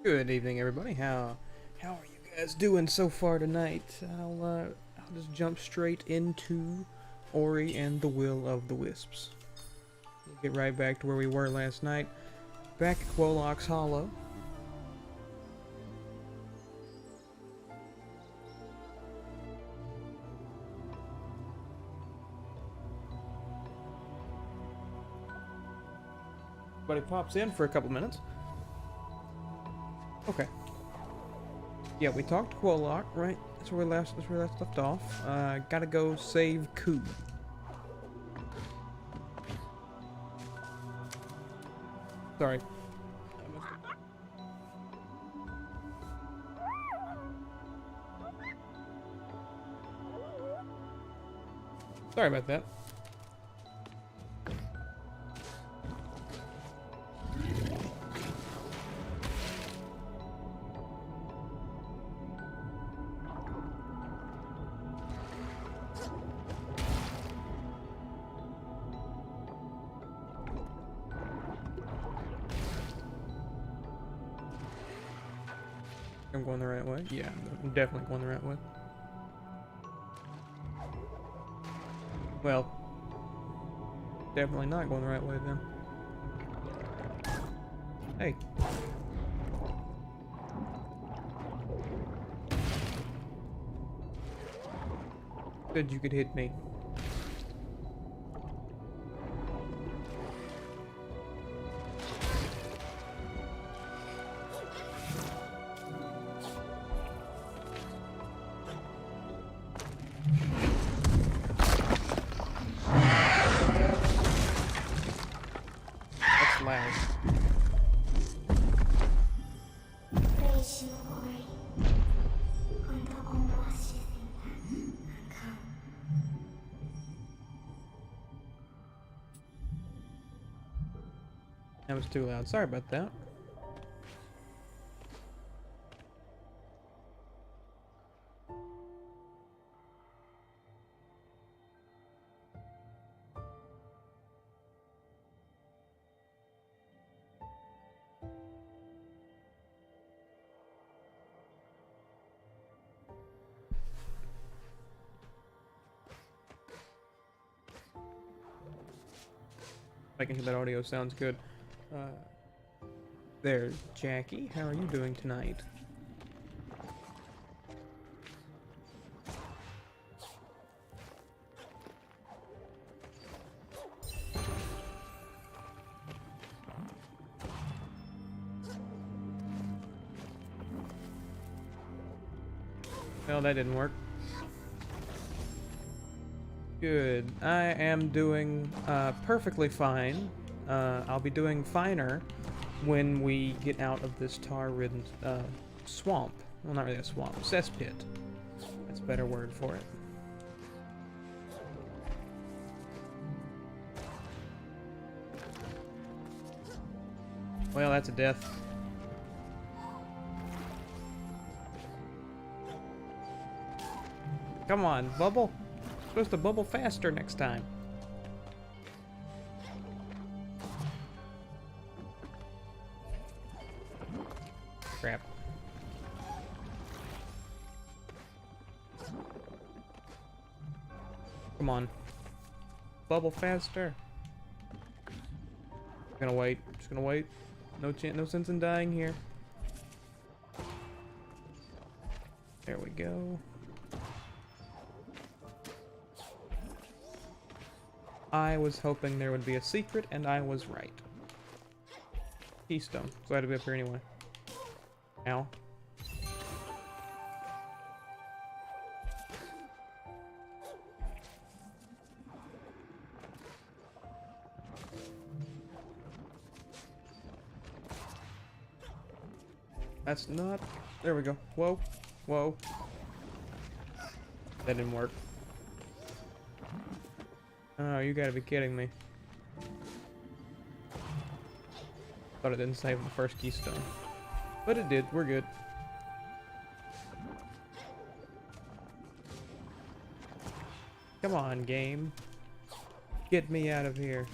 Good evening, everybody. How are you guys doing so far tonight? I'll just jump straight into Ori and the Will of the Wisps. We'll get right back to where we were last night, back at Quolok's Hollow. Everybody pops in for a couple minutes. Okay. Yeah, we talked to Quolok, right? that's where that's where that left off. Gotta go save Koo. Sorry. Sorry about that. I'm going the right way? Yeah, I'm definitely going the right way. Well, definitely not going the right way then. Hey. Said you could hit me. That's loud. That was too loud. Sorry about that. Making sure that audio sounds good. There, Jackie. How are you doing tonight? Well, that didn't work. Good. I am doing perfectly fine. I'll be doing finer when we get out of this tar-ridden swamp. Well, not really a swamp. Cesspit. That's a better word for it. Well, that's a death. Come on, bubble. Supposed to bubble faster next time. Crap. Come on. Bubble faster. Just gonna wait. Just gonna wait. No sense in dying here. There we go. I was hoping there would be a secret, and I was right. Keystone. So I had to be up here anyway. Ow. That's not... There we go. Whoa. Whoa. That didn't work. Oh, you gotta be kidding me. Thought it didn't save the first keystone. But it did. We're good. Come on, game. Get me out of here.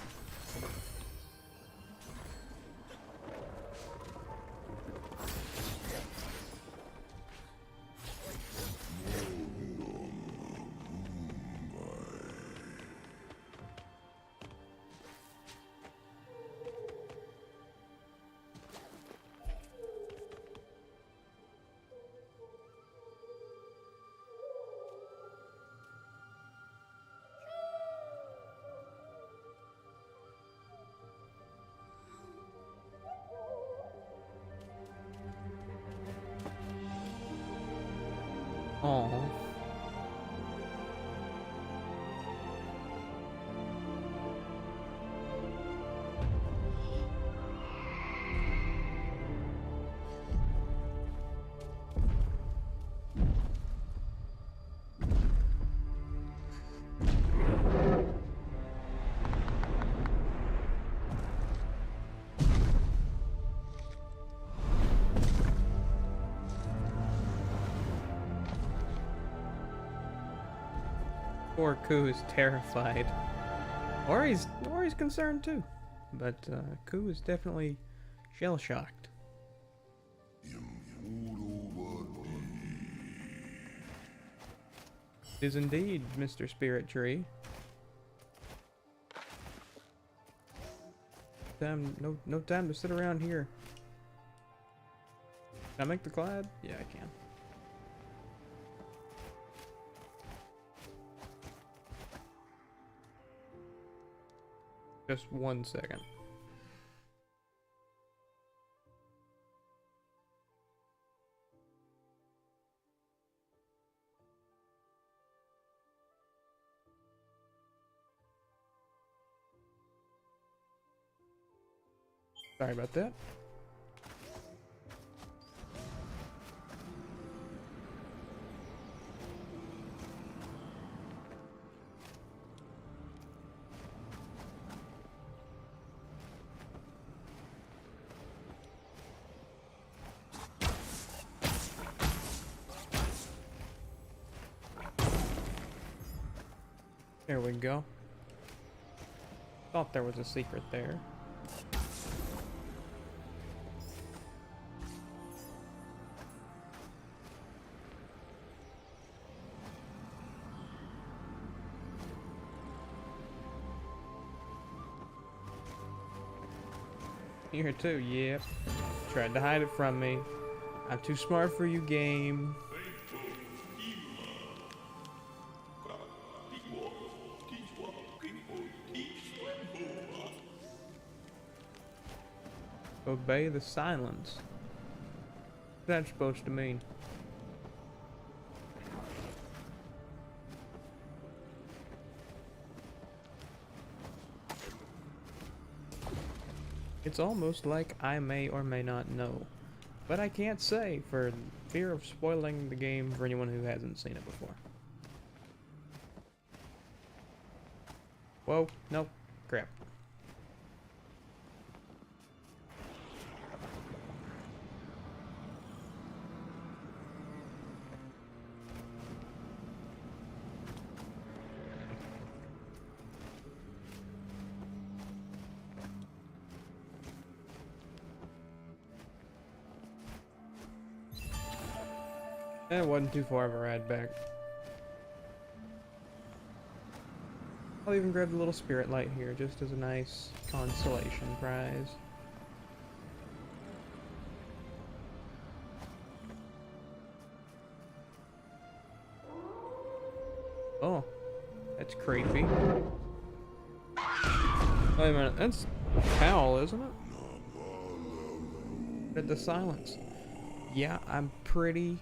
Aw. Poor Koo is terrified. Ori's concerned too. But Koo is definitely shell-shocked. It is indeed, Mr. Spirit Tree. No time to sit around here. Can I make the glide? Yeah, I can. Just 1 second. Sorry about that. There we go. Thought there was a secret there. Here too, yep. Tried to hide it from me. I'm too smart for you, game. Obey the silence. What's that supposed to mean? It's almost like I may or may not know, but I can't say for fear of spoiling the game for anyone who hasn't seen it before. Whoa, nope, crap. It wasn't too far of a ride back. I'll even grab the little spirit light here just as a nice consolation prize. Oh, that's creepy. Wait a minute, that's Howl, isn't it? At the silence. Yeah, I'm pretty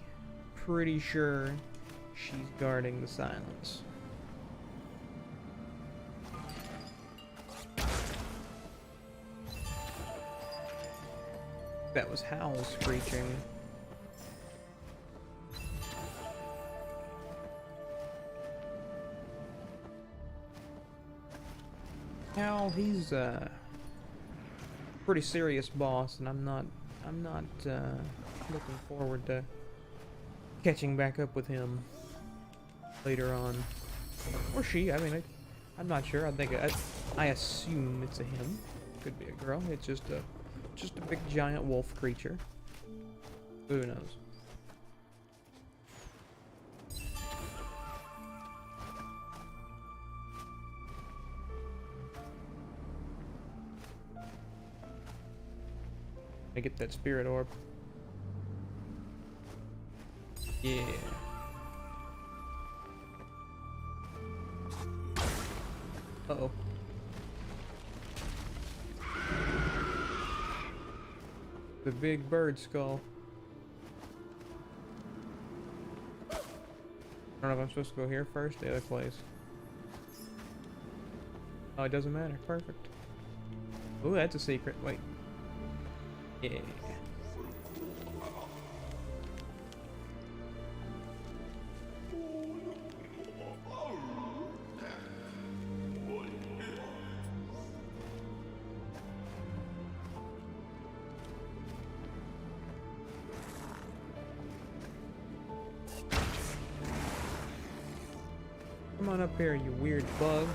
sure she's guarding the silence. That was Howl screeching. Howl, he's a pretty serious boss, and I'm not looking forward to catching back up with him later on, or she. I mean, I'm not sure. I assume it's a him. Could be a girl. It's just a big giant wolf creature. Who knows? I get that spirit orb. Yeah. Uh-oh. The big bird skull. I don't know if I'm supposed to go here first, the other place. Oh, it doesn't matter. Perfect. Ooh, that's a secret. Wait. Yeah. Come on up here, you weird bug.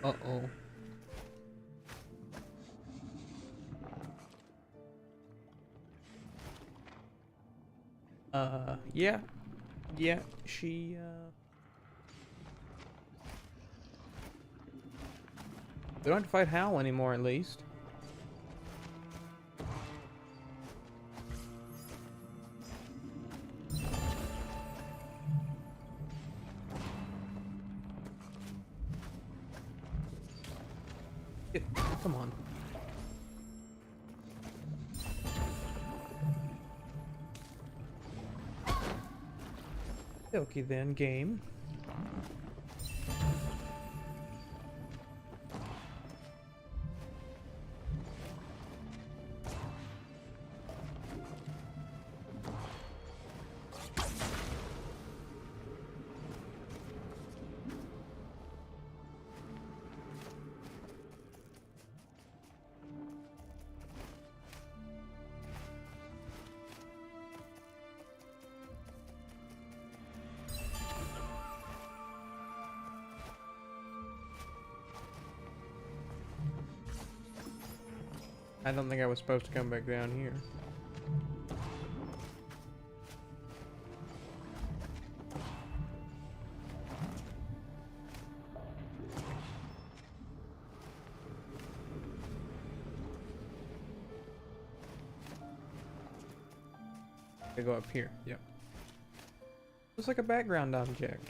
Uh-oh. Yeah. Yeah, she, They don't have to fight Hal anymore, at least. Come on. Okay then, game. I don't think I was supposed to come back down here. I go up here. Yep. Looks like a background object.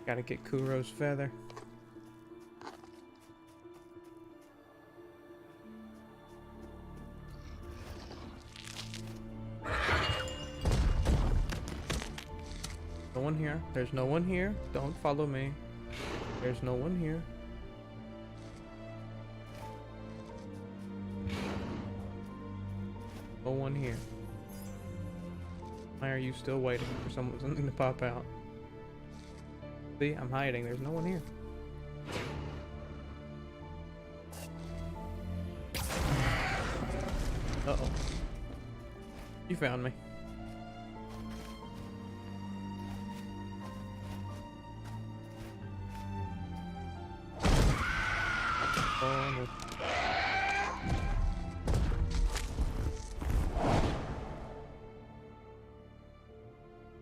Gotta get Kuro's feather. No one here. There's no one here. Don't follow me. There's no one here. No one here. Why are you still waiting for something to pop out? See, I'm hiding. There's no one here. Uh-oh. You found me. Oh, no.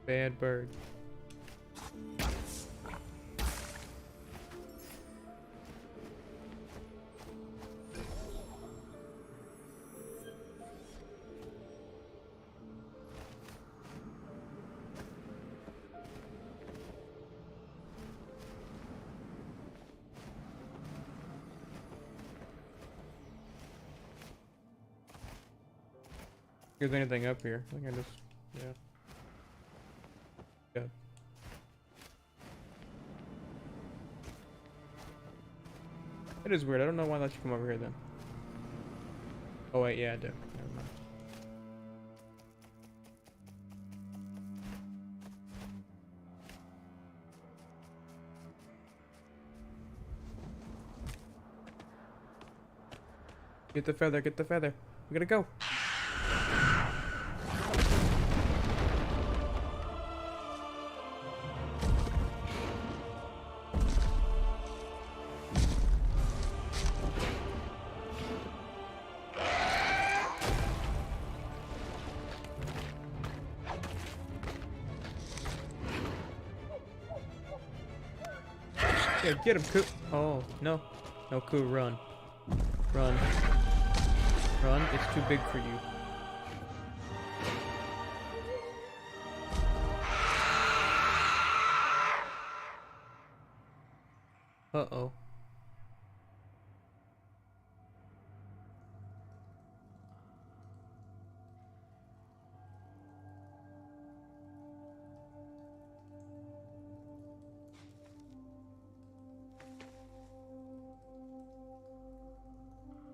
Bad bird. If there's anything up here, I think I just, yeah. Good. That is weird. I don't know why I let you come over here then. Oh wait, yeah, I do. Never mind. Get the feather, get the feather. We gotta go. Yeah, get him, Ku. Oh, no. No, Ku, run. Run. Run, it's too big for you. Uh-oh.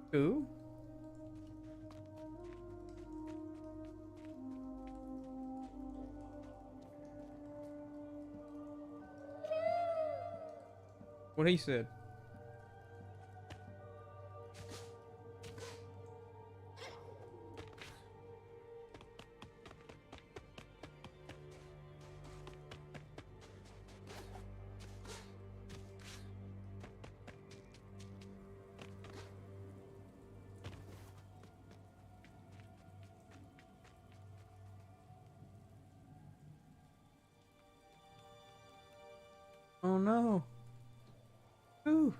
Ku? What he said. Oh no. Ku.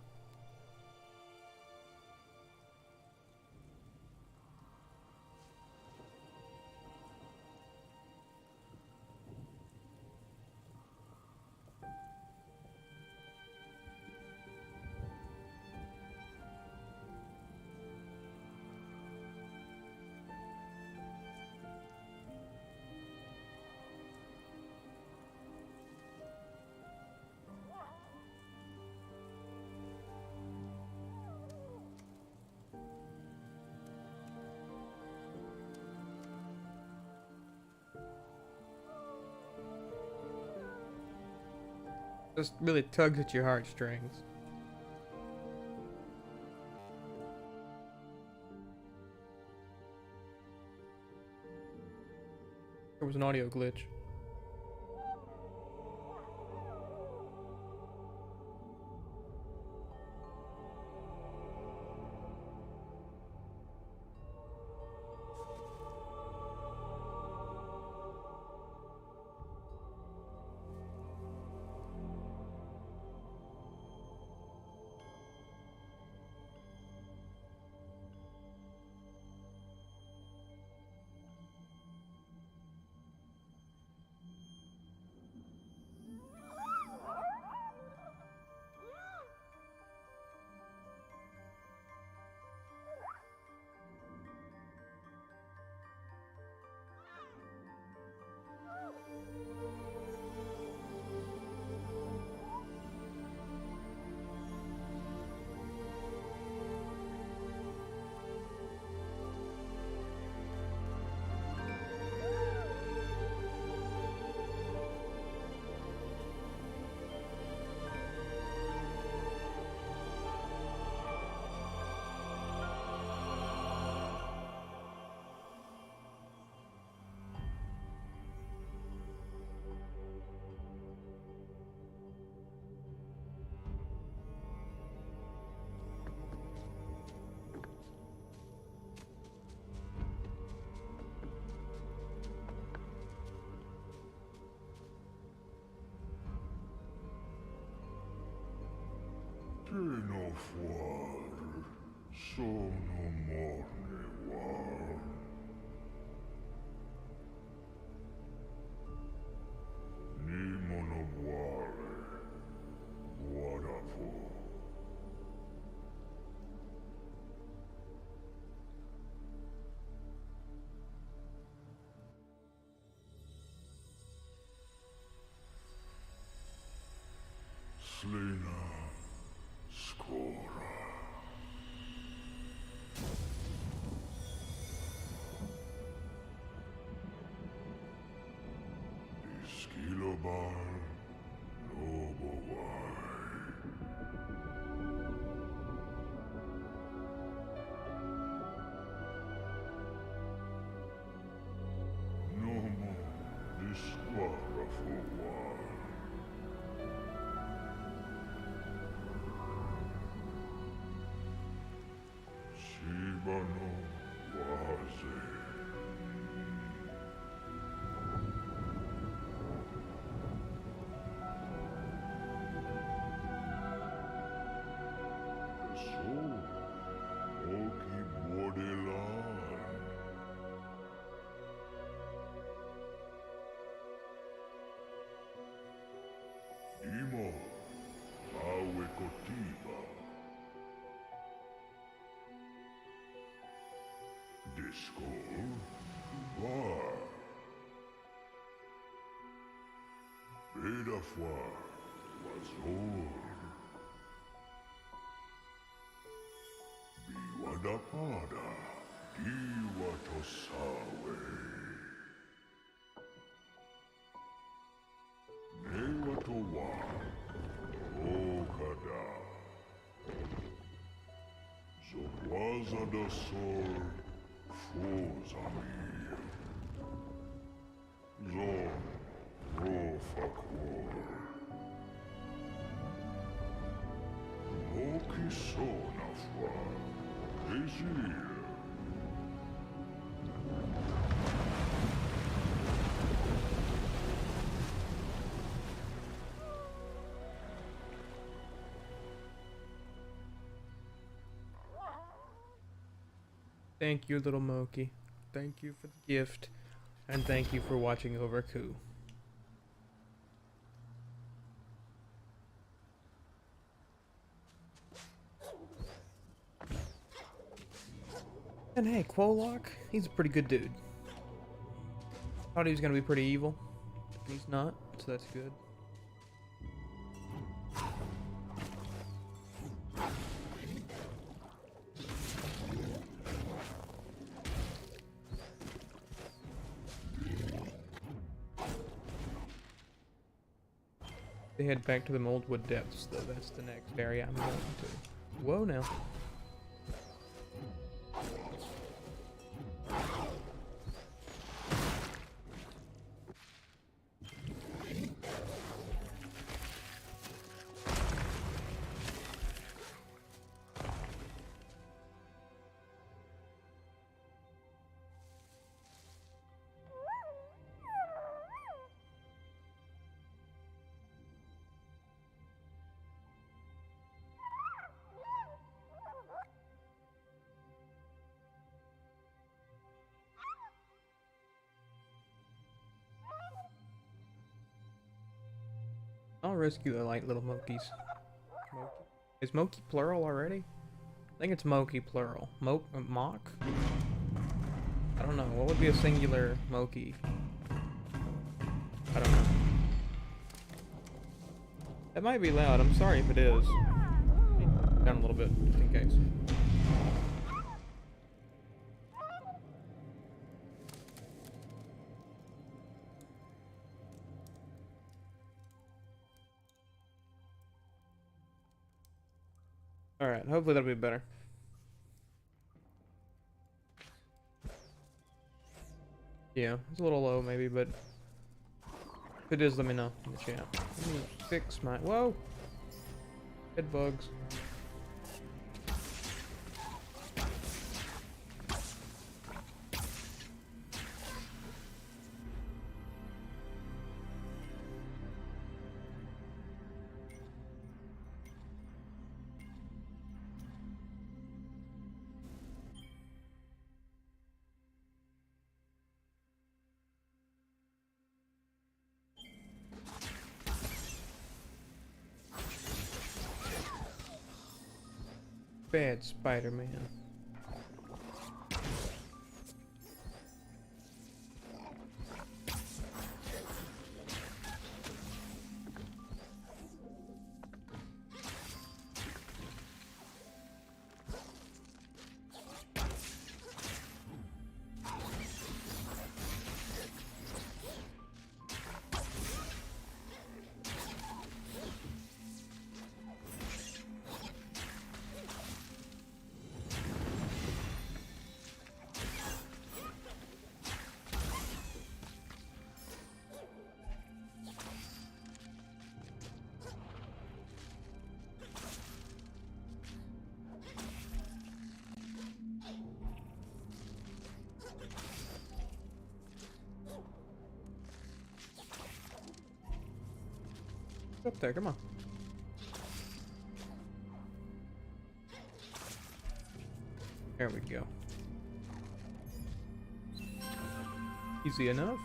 Just really tugs at your heartstrings. There was an audio glitch. Che no fuar, sono morne war. Ni mono vuare, guarafo. Slina, scora. Bar Nobowai. No more disquara for war. Shiba no waze. So, Oki Bordelan. Imo, Awe Kotiba. Disco, Bar. Bedafwa, Wazor. Biwadapada, Iwatosawe. Newatowa, Okada. Zokwaza da Sol, Fozamir. Zon, Rofakwar. Okisonafwa, Ezir. Thank you, little Moki. Thank you for the gift. And thank you for watching over Ku. And hey, Quolock, he's a pretty good dude. Thought he was gonna be pretty evil. He's not, so that's good. They head back to the Moldwood Depths, though. That's the next area I'm going to. Whoa, now. I'll rescue the light little Mokies. Moki. Is Moki plural already? I think it's Moki plural. Mock? I don't know. What would be a singular Moki? I don't know. That might be loud. I'm sorry if it is. Down a little bit, just in case. Alright, hopefully that'll be better. Yeah, it's a little low maybe, but if it is, let me know in the chat. Let me fix my... Whoa! Head bugs. Bad Spider-Man. Up there, come on. There we go. Easy enough.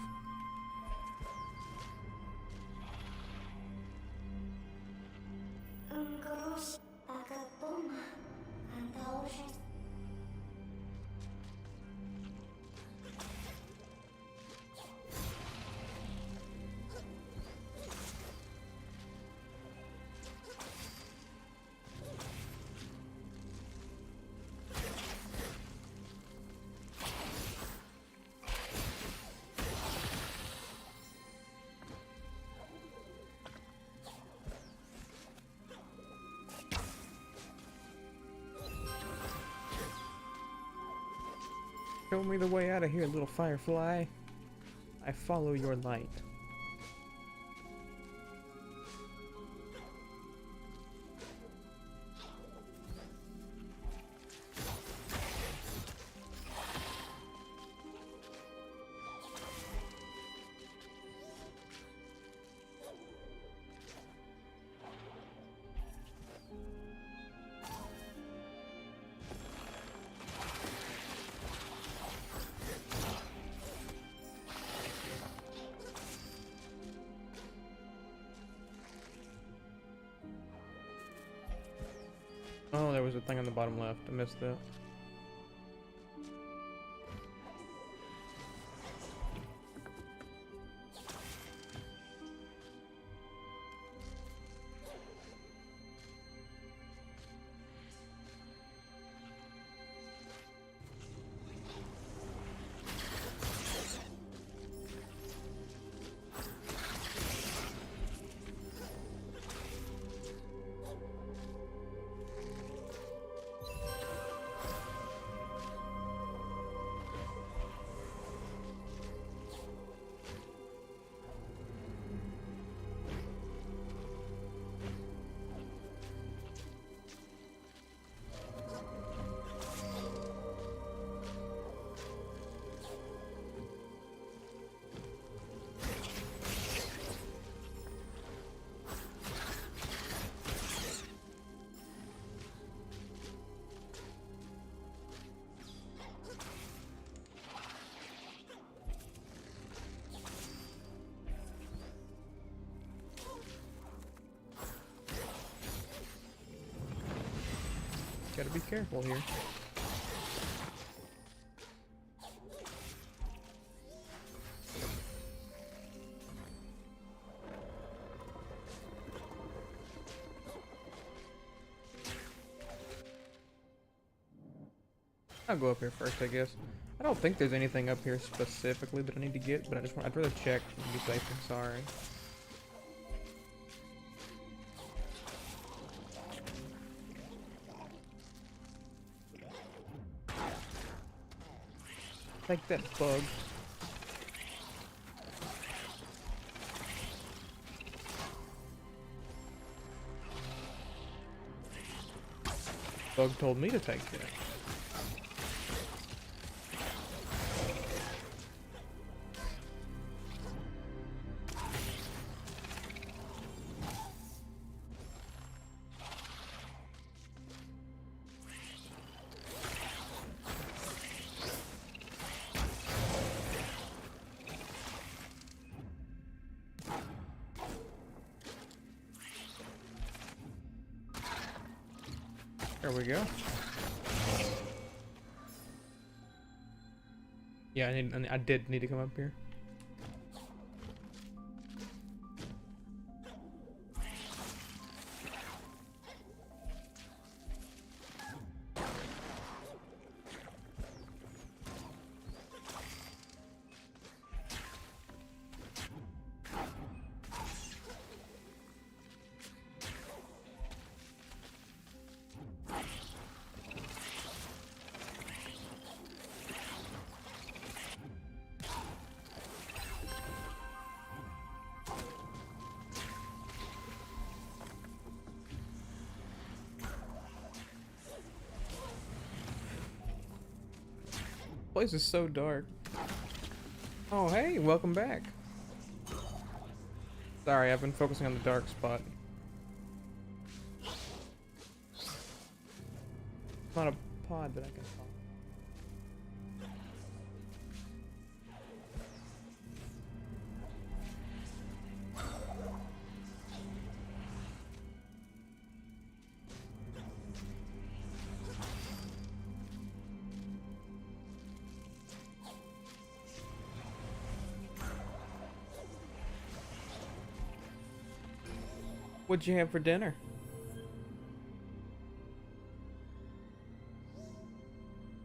Show me the way out of here, little firefly. I follow your light. Oh, there was a thing on the bottom left. I missed that. Gotta be careful here. I'll go up here first, I guess. I don't think there's anything up here specifically that I need to get, but I'd rather check and be safe than sorry. Like that bug. Bug told me to take that. There we go. Yeah, I did need to come up here. place is so dark. Oh, hey, welcome back. Sorry, I've been focusing on the dark spot. It's not a pod that I can follow. What'd you have for dinner?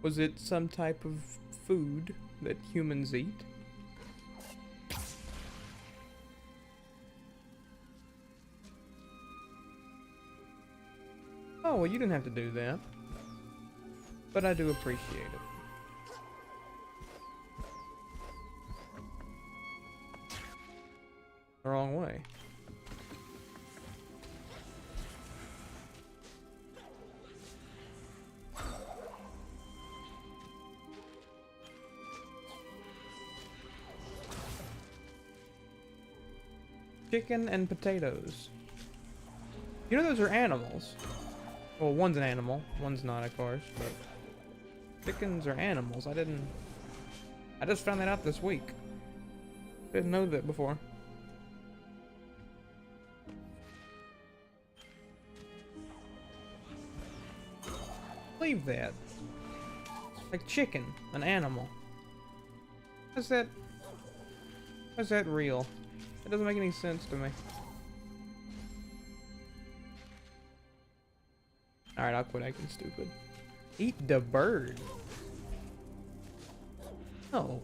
Was it some type of food that humans eat? Oh, well, you didn't have to do that. But I do appreciate it. The wrong way. Chicken and potatoes. You know those are animals. Well, one's an animal, one's not, of course, but chickens are animals. I just found that out this week. Didn't know that before. Leave that. Like chicken, an animal. How's that real? It doesn't make any sense to me. Alright, I'll quit acting stupid. Eat the bird. No.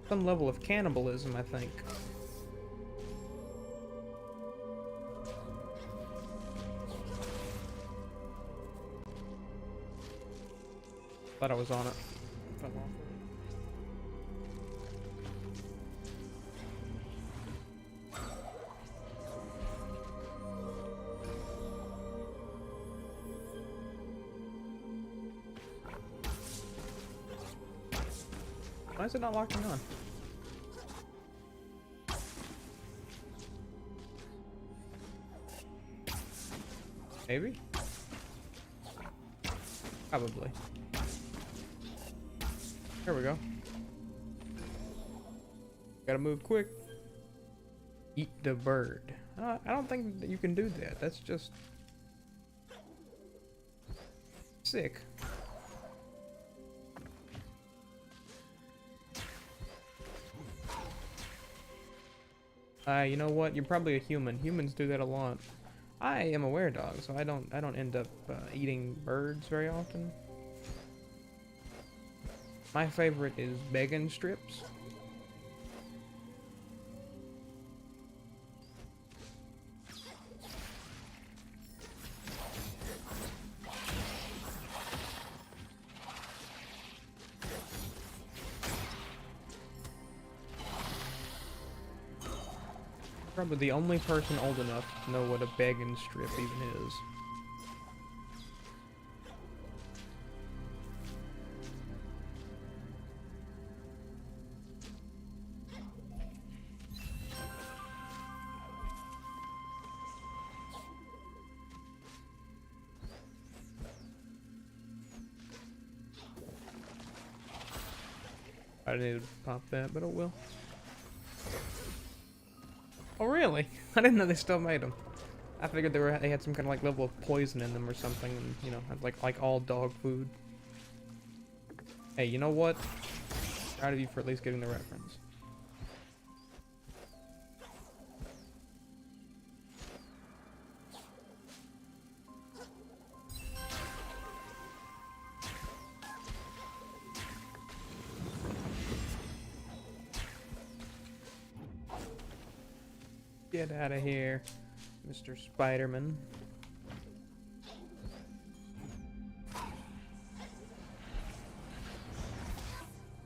Some level of cannibalism, I think. Thought I was on it. Fell off. Why is it not locking on? Maybe? Probably. There we go. Gotta move quick. Eat the bird. I don't think that you can do that. That's just sick. You know what? You're probably a human. Humans do that a lot. I am a were-dog, so I don't end up eating birds very often. My favorite is bacon strips. Probably the only person old enough to know what a bacon strip even is. I didn't need to pop that, but it will. Oh really? I didn't know they still made them. I figured they had some kind of like level of poison in them or something, and you know, like all dog food. Hey, you know what? Proud of you for at least getting the reference. Get out of here, Mr. Spider-Man.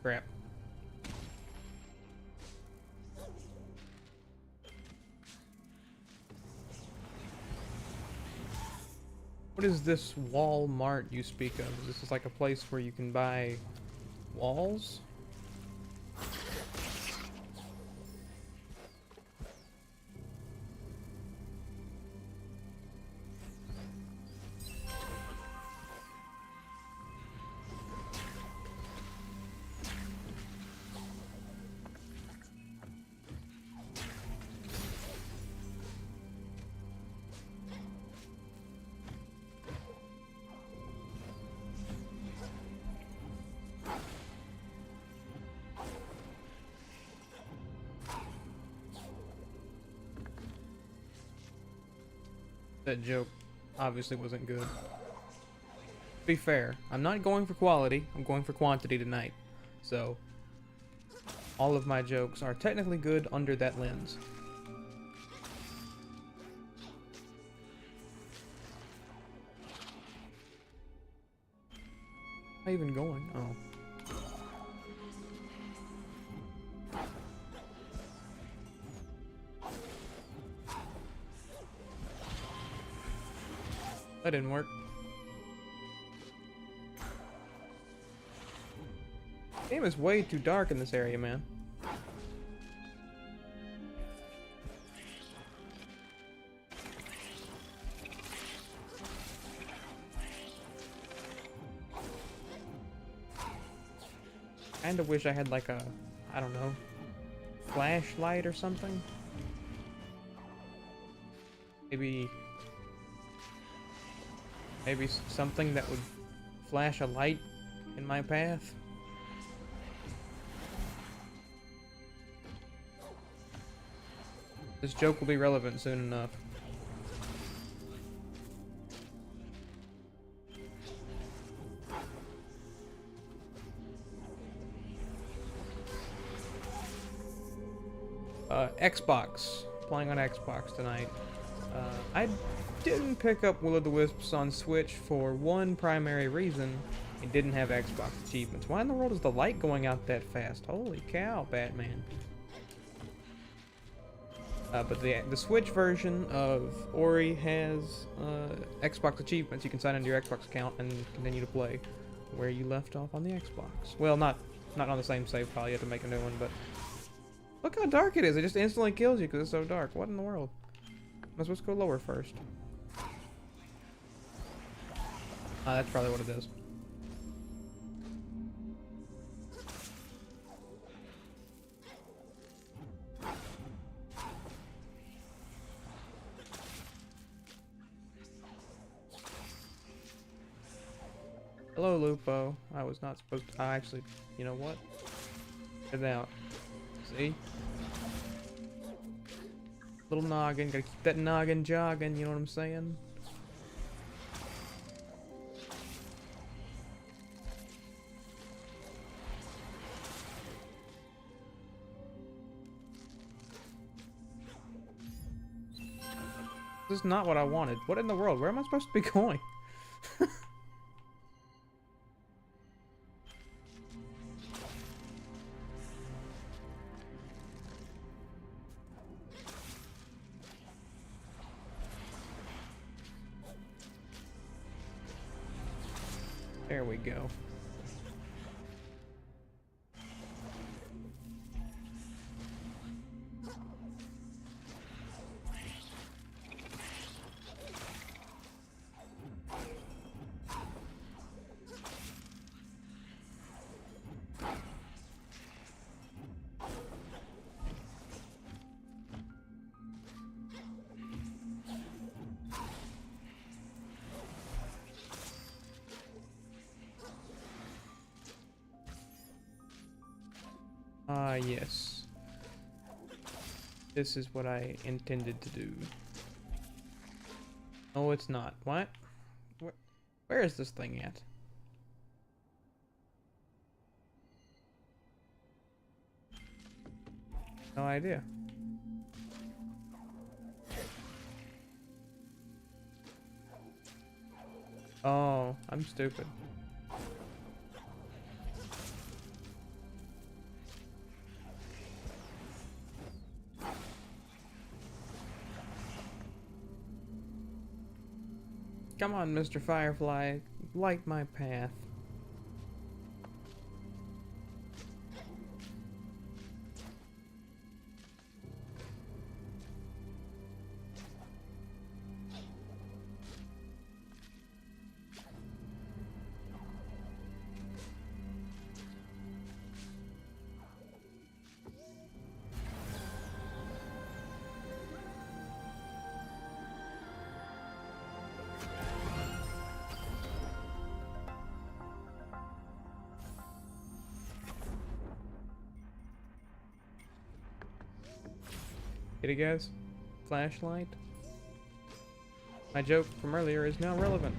Crap. What is this Walmart you speak of? Is this just like a place where you can buy walls? That joke obviously wasn't good. To be fair, I'm not going for quality, I'm going for quantity tonight. So, all of my jokes are technically good under that lens. Am I even going? Oh. That didn't work. The game is way too dark in this area, man. Kinda wish I had like a, I don't know, flashlight or something. Maybe something that would flash a light in my path. This joke will be relevant soon enough. Xbox. Playing on Xbox tonight. I didn't pick up Will of the Wisps on Switch for one primary reason. It didn't have Xbox achievements. Why in the world is the light going out that fast? Holy cow, Batman. But the Switch version of Ori has Xbox achievements. You can sign into your Xbox account and continue to play where you left off on the Xbox. Well, not on the same save file. You have to make a new one, but look how dark it is. It just instantly kills you because it's so dark. What in the world? Am I supposed to go lower first? That's probably what it is. Hello, Lupo. I was not supposed to. I actually, you know what? Get out. See? Little noggin. Gotta keep that noggin jogging, you know what I'm saying? This is not what I wanted. What in the world? Where am I supposed to be going? There we go. Yes. This is what I intended to do. Oh, it's not. What? Where is this thing at? No idea. Oh, I'm stupid. Come on, Mr. Firefly. Light my path. Get it, guys? Flashlight? My joke from earlier is now relevant.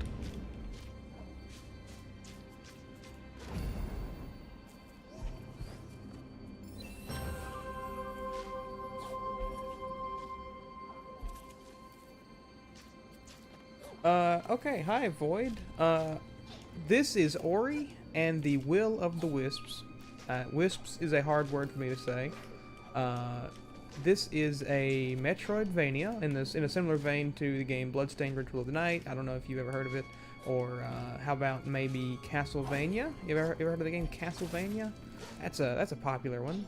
Okay, hi, Void. This is Ori and the Will of the Wisps. Wisps is a hard word for me to say. This is a Metroidvania in a similar vein to the game Bloodstained Ritual of the Night. I don't know if you've ever heard of it, or how about maybe Castlevania? You ever heard of the game Castlevania? That's a popular one.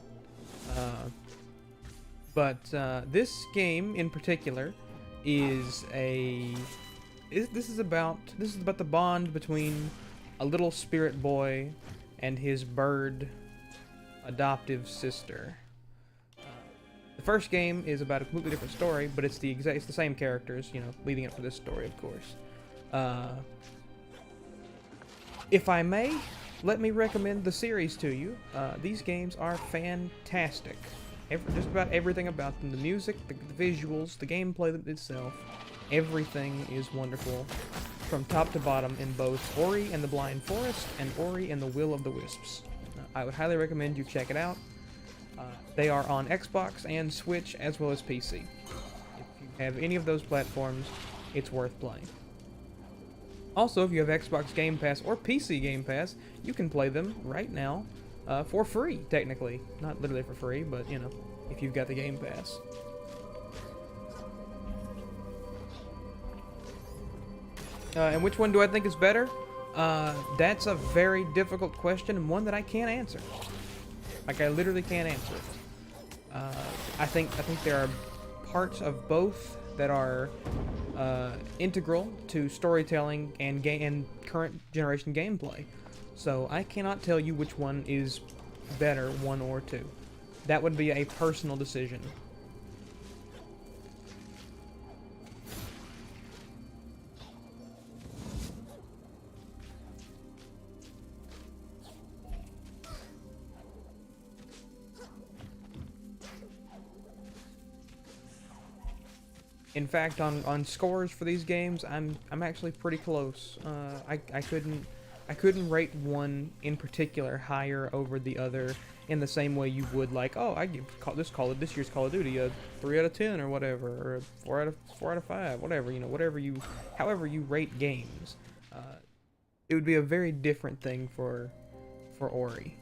But this game in particular is this is about the bond between a little spirit boy and his bird adoptive sister. The first game is about a completely different story, but it's the same characters, you know, leading up to this story, of course. If I may, let me recommend the series to you. These games are fantastic. Just about everything about them, the music, the visuals, the gameplay itself, everything is wonderful from top to bottom in both Ori and the Blind Forest and Ori and the Will of the Wisps. I would highly recommend you check it out. They are on Xbox and Switch as well as PC. If you have any of those platforms, it's worth playing. Also, if you have Xbox Game Pass or PC Game Pass, you can play them right now for free, technically. Not literally for free, but, you know, if you've got the Game Pass. And which one do I think is better? That's a very difficult question, and one that I can't answer. Like, I literally can't answer it. I think there are parts of both that are integral to storytelling and current generation gameplay. So I cannot tell you which one is better, one or two. That would be a personal decision. In fact, on scores for these games, I'm actually pretty close. I couldn't rate one in particular higher over the other in the same way you would, like, oh, I give this year's Call of Duty a 3 out of 10 or whatever, or a 4 out of 5, whatever, you know, however you rate games. It would be a very different thing for Ori,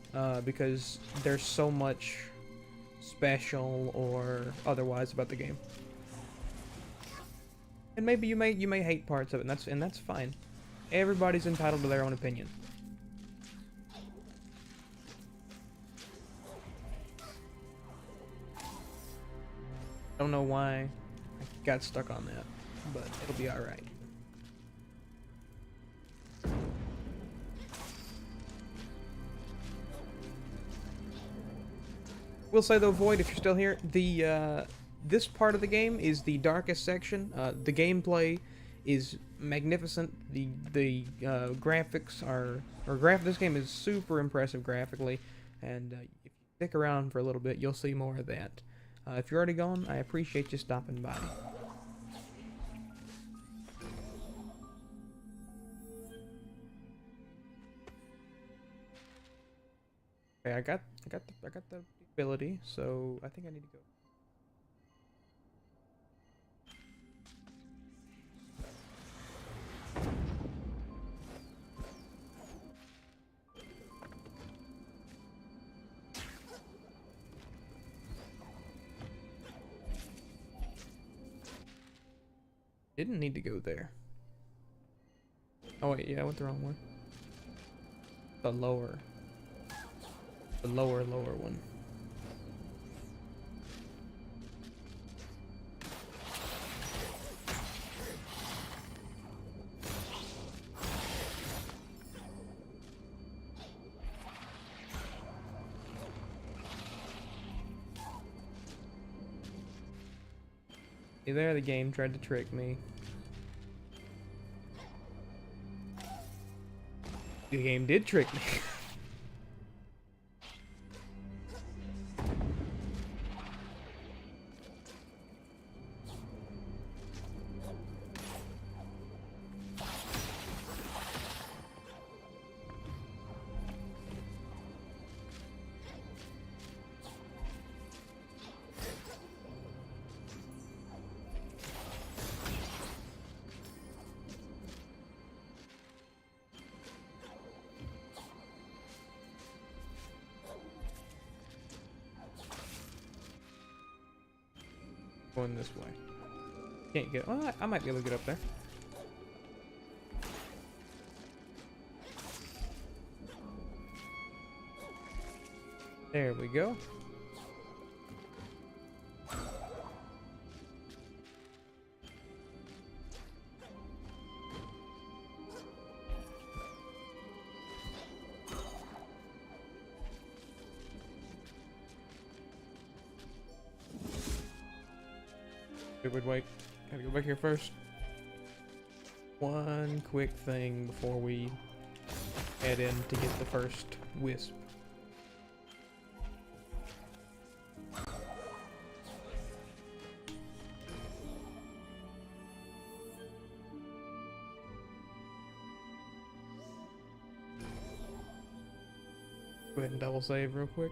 because there's so much special or otherwise about the game. And maybe you may hate parts of it, and that's fine. Everybody's entitled to their own opinion. Don't know why I got stuck on that, but it'll be alright. Will say though, Void, if you're still here, this part of the game is the darkest section. The gameplay is magnificent. The graphics are, this game is super impressive graphically, and if you stick around for a little bit, you'll see more of that. If you're already gone, I appreciate you stopping by. Okay, I got the ability, so I think I need to go. Didn't need to go there. Oh wait, yeah, I went the wrong one. The lower. The lower one. See there, the game tried to trick me. The game did trick me. Going this way. Can't get. Well, I might be able to get up there. There we go. Wait. Gotta go back here first. One quick thing before we head in to get the first wisp. Go ahead and double save real quick.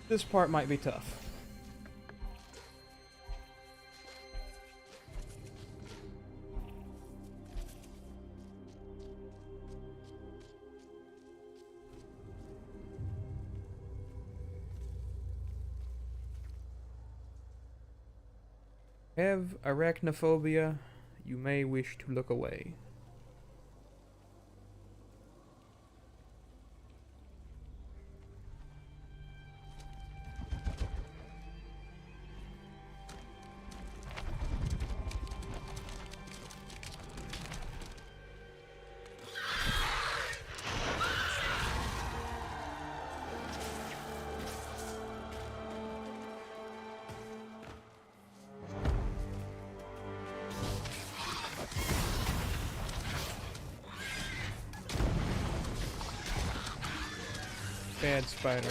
This part might be tough. Have arachnophobia, you may wish to look away. Bad spider.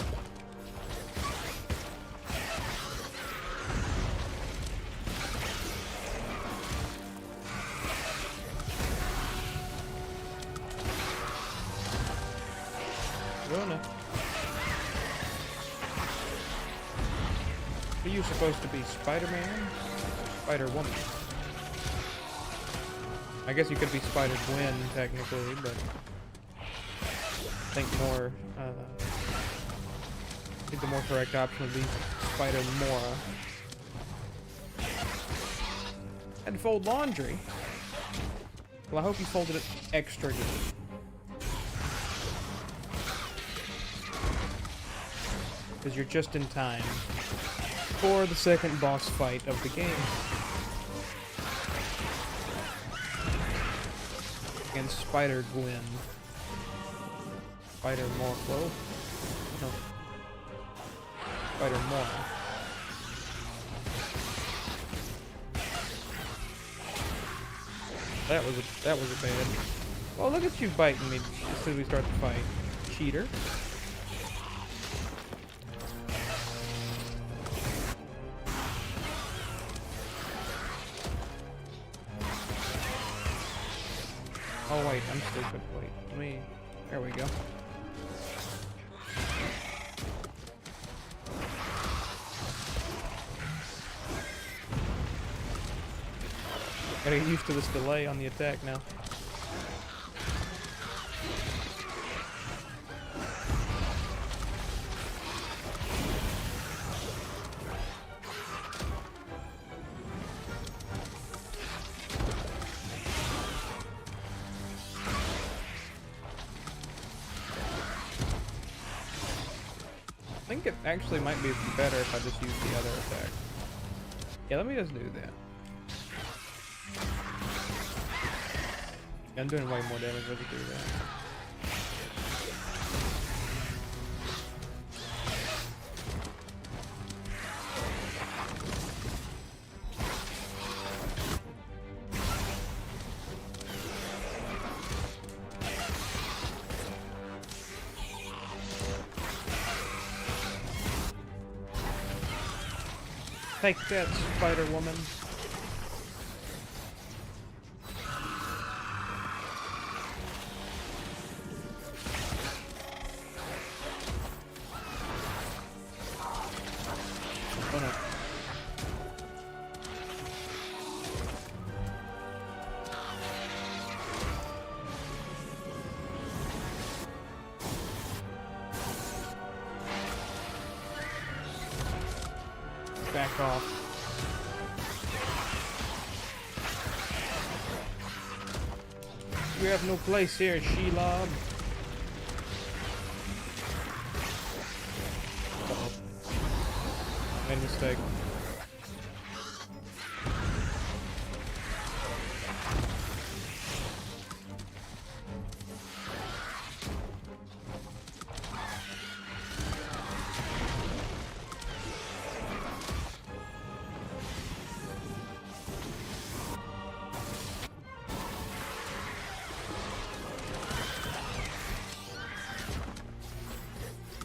Rona. Are you supposed to be Spider-Man? Spider-Woman? I guess you could be Spider-Gwen, technically, but I think more, I think the more correct option would be Spider-Mora. And fold laundry. Well, I hope you folded it extra good. Because you're just in time for the second boss fight of the game. Against Spider-Gwen. Spider-Morclo? No. Spider-Mora. That was a bad. Well, look at you biting me as soon as we start the fight. Cheater. Oh wait, I'm stupid. Wait, let me. There we go. Gotta get used to this delay on the attack now. think it actually might be better if I just use the other attack. Yeah, let me just do that. I'm doing way more damage if I do that. Take that, Spider Woman. Oh no. Back off. You have no place here, Shelob. Uh-oh. Made a mistake.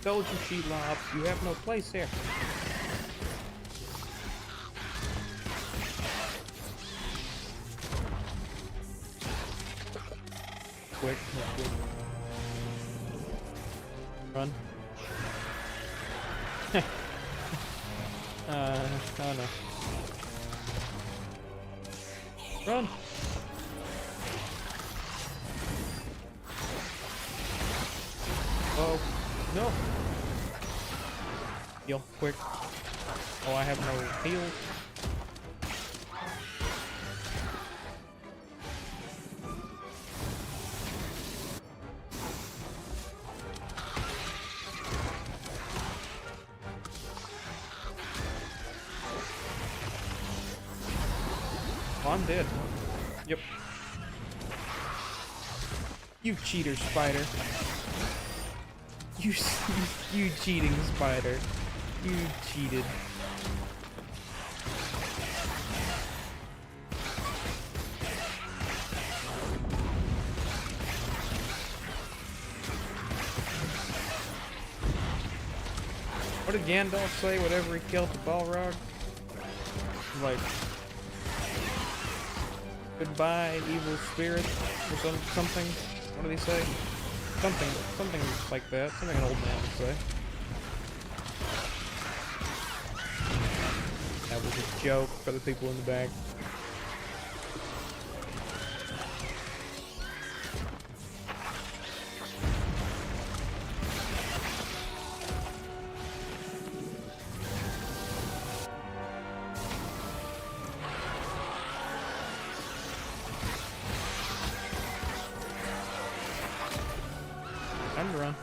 Told you, Shelob, you have no place here. Quick. Run. Oh no. Run! Oh, no! Heal, quick. Oh, I have no heal. Oh, I'm dead. Yep. You cheater, spider. You cheating spider. You cheated. What did Gandalf say whenever he killed the Balrog? Like, goodbye, evil spirit, or something. What did he say? Something like that. Something an old man would say. That was a joke for the people in the back. Time to run.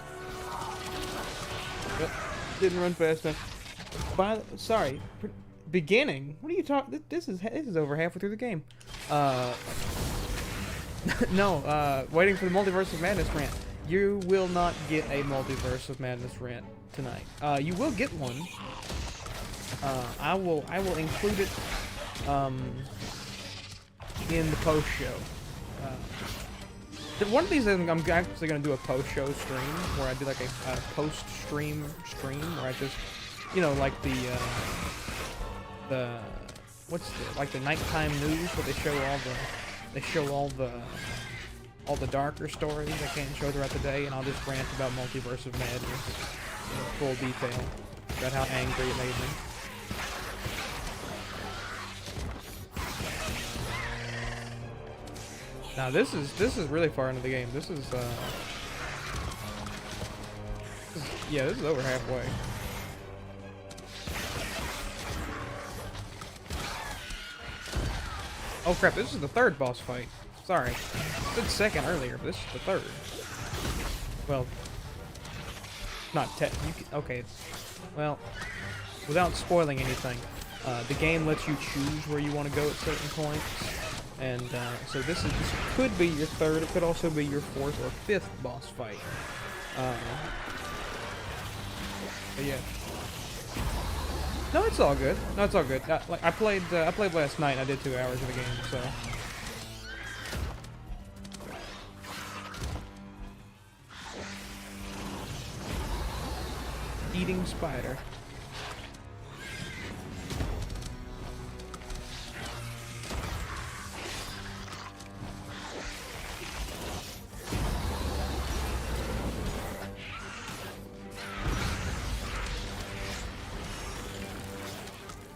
Yep. Didn't run fast enough. Sorry. Beginning? What are you talking? This is over halfway through the game. No. Waiting for the Multiverse of Madness rant. You will not get a Multiverse of Madness rant tonight. You will get one. I will include it in the post show. One of these I'm actually gonna do a post show stream where I do like a post stream where I just, you know, like the like the nighttime news where they show all the darker stories I can't show throughout the day, and I'll just rant about Multiverse of Madness in full detail about how angry it made me. Now this is really far into the game. This is over halfway. Oh crap, this is the third boss fight. Sorry. I said second earlier, but this is the third. Well, not you can, okay. Well, without spoiling anything, the game lets you choose where you want to go at certain points, and so this could be your third. It could also be your fourth or fifth boss fight. But yeah. No, it's all good. No, it's all good. I played last night. And I did 2 hours of the game, so. Eating spider.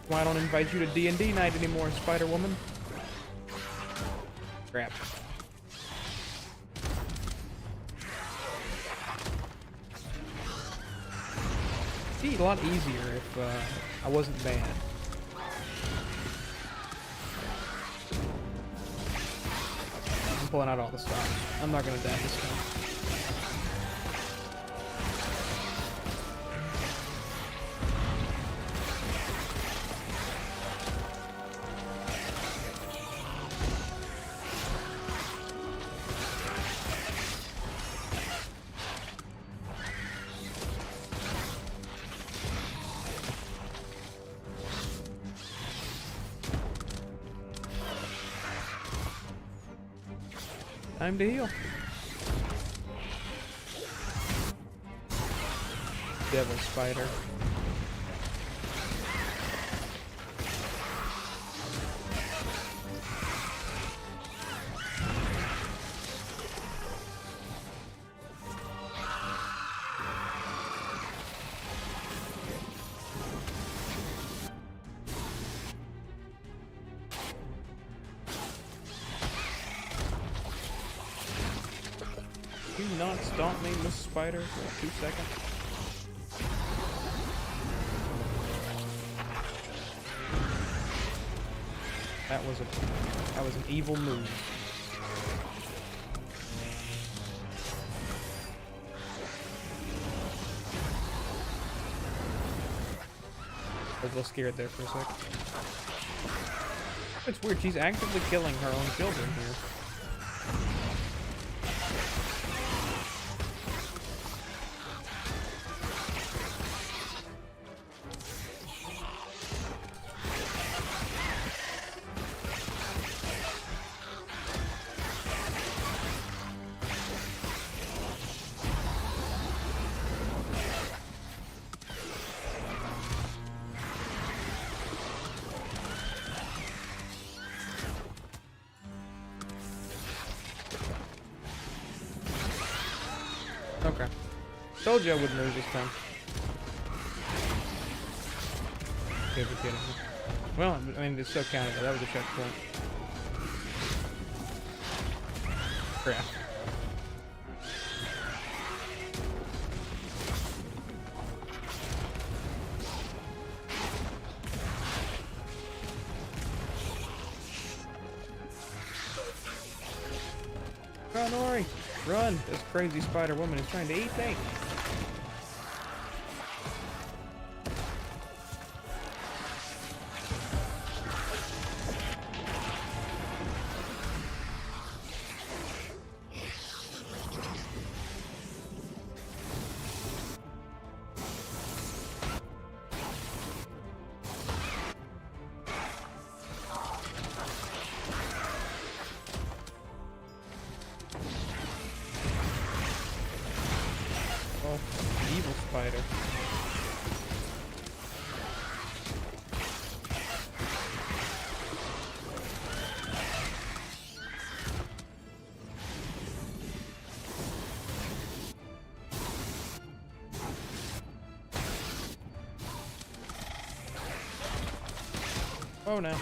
Why don't invite you to D&D night anymore, Spider-Woman? Crap. It'd be a lot easier if I wasn't banned. I'm pulling out all the stops. I'm not gonna die this time. Time to heal. Devil spider. Do not stomp me, Miss Spider, for 2 seconds. That was an evil move. I was a little scared there for a sec. It's weird, she's actively killing her own children here. Okay. Told you I wouldn't lose this time. Okay, we're kidding. Well, I mean, it's still counted, but that was a checkpoint. Crap. Run, Ori! Run! This crazy spider woman is trying to eat me! Oh, evil spider. Oh no.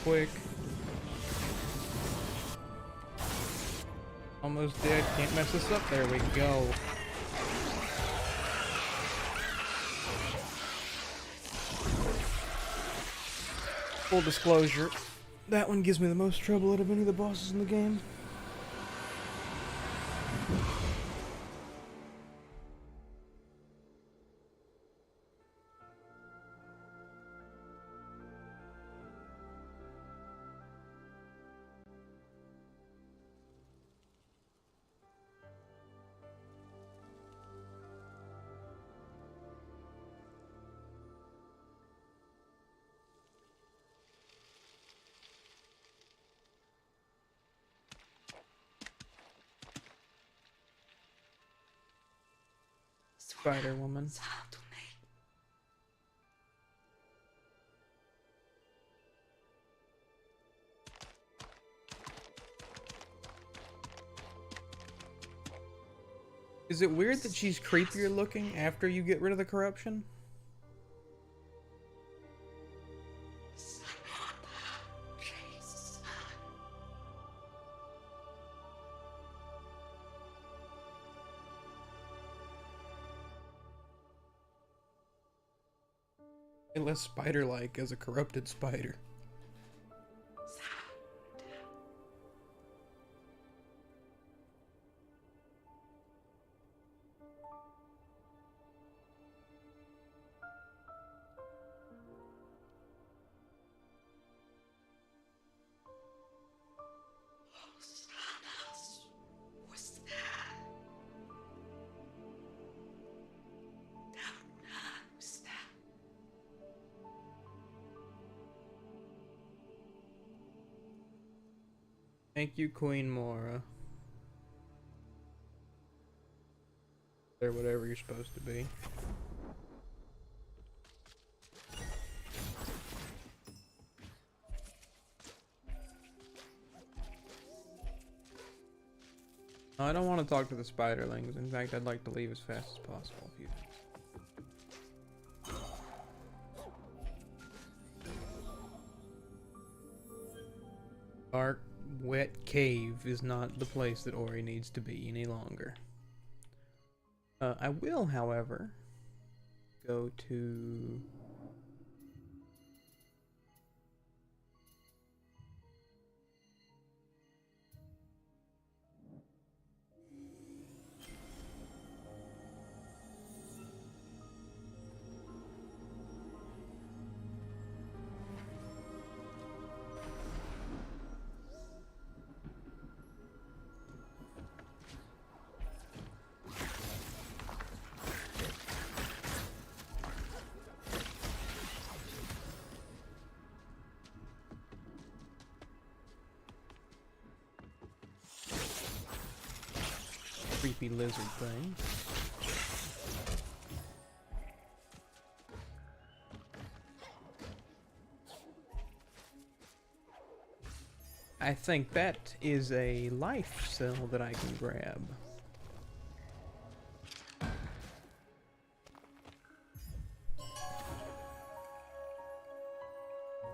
quick. Almost dead. Can't mess this up. There we go. Full disclosure, that one gives me the most trouble out of any of the bosses in the game. Spider Woman. Is it weird that she's creepier looking after you get rid of the corruption? Less spider-like as a corrupted spider. Thank you, Queen Mora. Or whatever you're supposed to be. I don't want to talk to the spiderlings. In fact, I'd like to leave as fast as possible if you do. Dark, wet cave is not the place that Ori needs to be any longer. I will, however, go to... creepy lizard thing. I think that is a life cell that I can grab.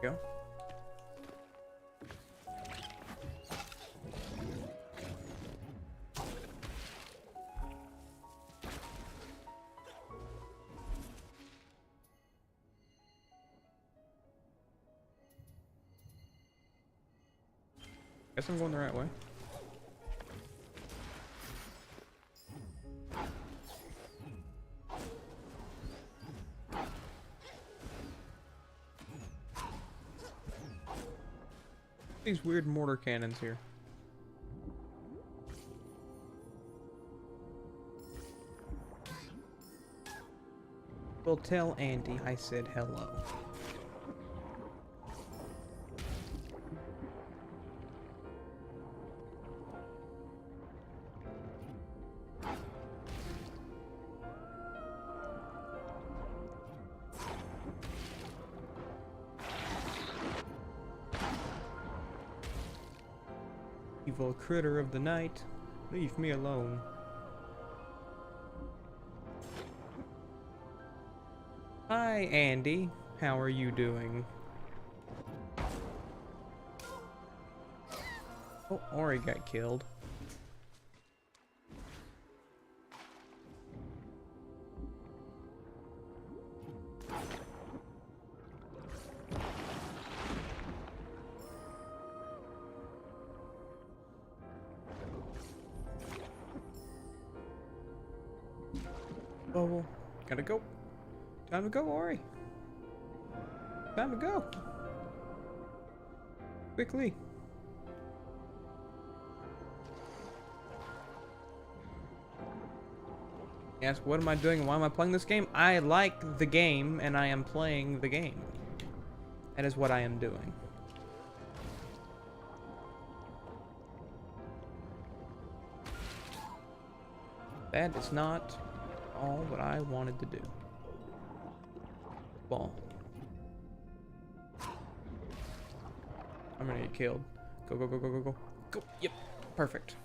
Go. Guess I'm going the right way. These weird mortar cannons here. Well, tell Andy I said hello. Evil critter of the night, leave me alone. Hi, Andy. How are you doing? Oh, Ori got killed. Oh, gotta go. Time to go, Ori. Time to go. Quickly. Yes, what am I doing? Why am I playing this game? I like the game, and I am playing the game. That is what I am doing. That is not all that I wanted to do. Ball. I'm gonna get killed. Go, go, go, go, go, go. Go. Yep. Perfect.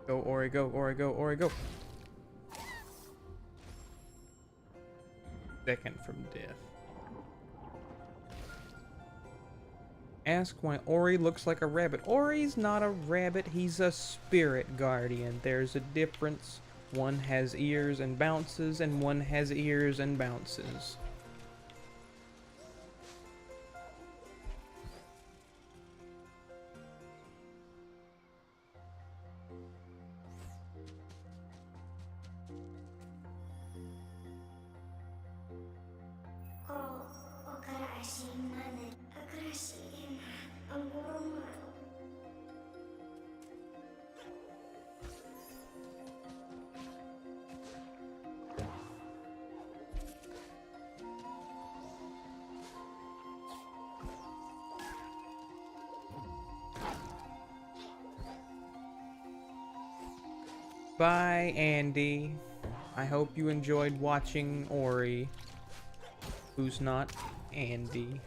Go, Ori, go, Ori, go, Ori, go. Second from death. Ask why Ori looks like a rabbit. Ori's not a rabbit, he's a spirit guardian. There's a difference. One has ears and bounces, and one has ears and bounces. Bye, Andy. I hope you enjoyed watching Ori, who's not Andy.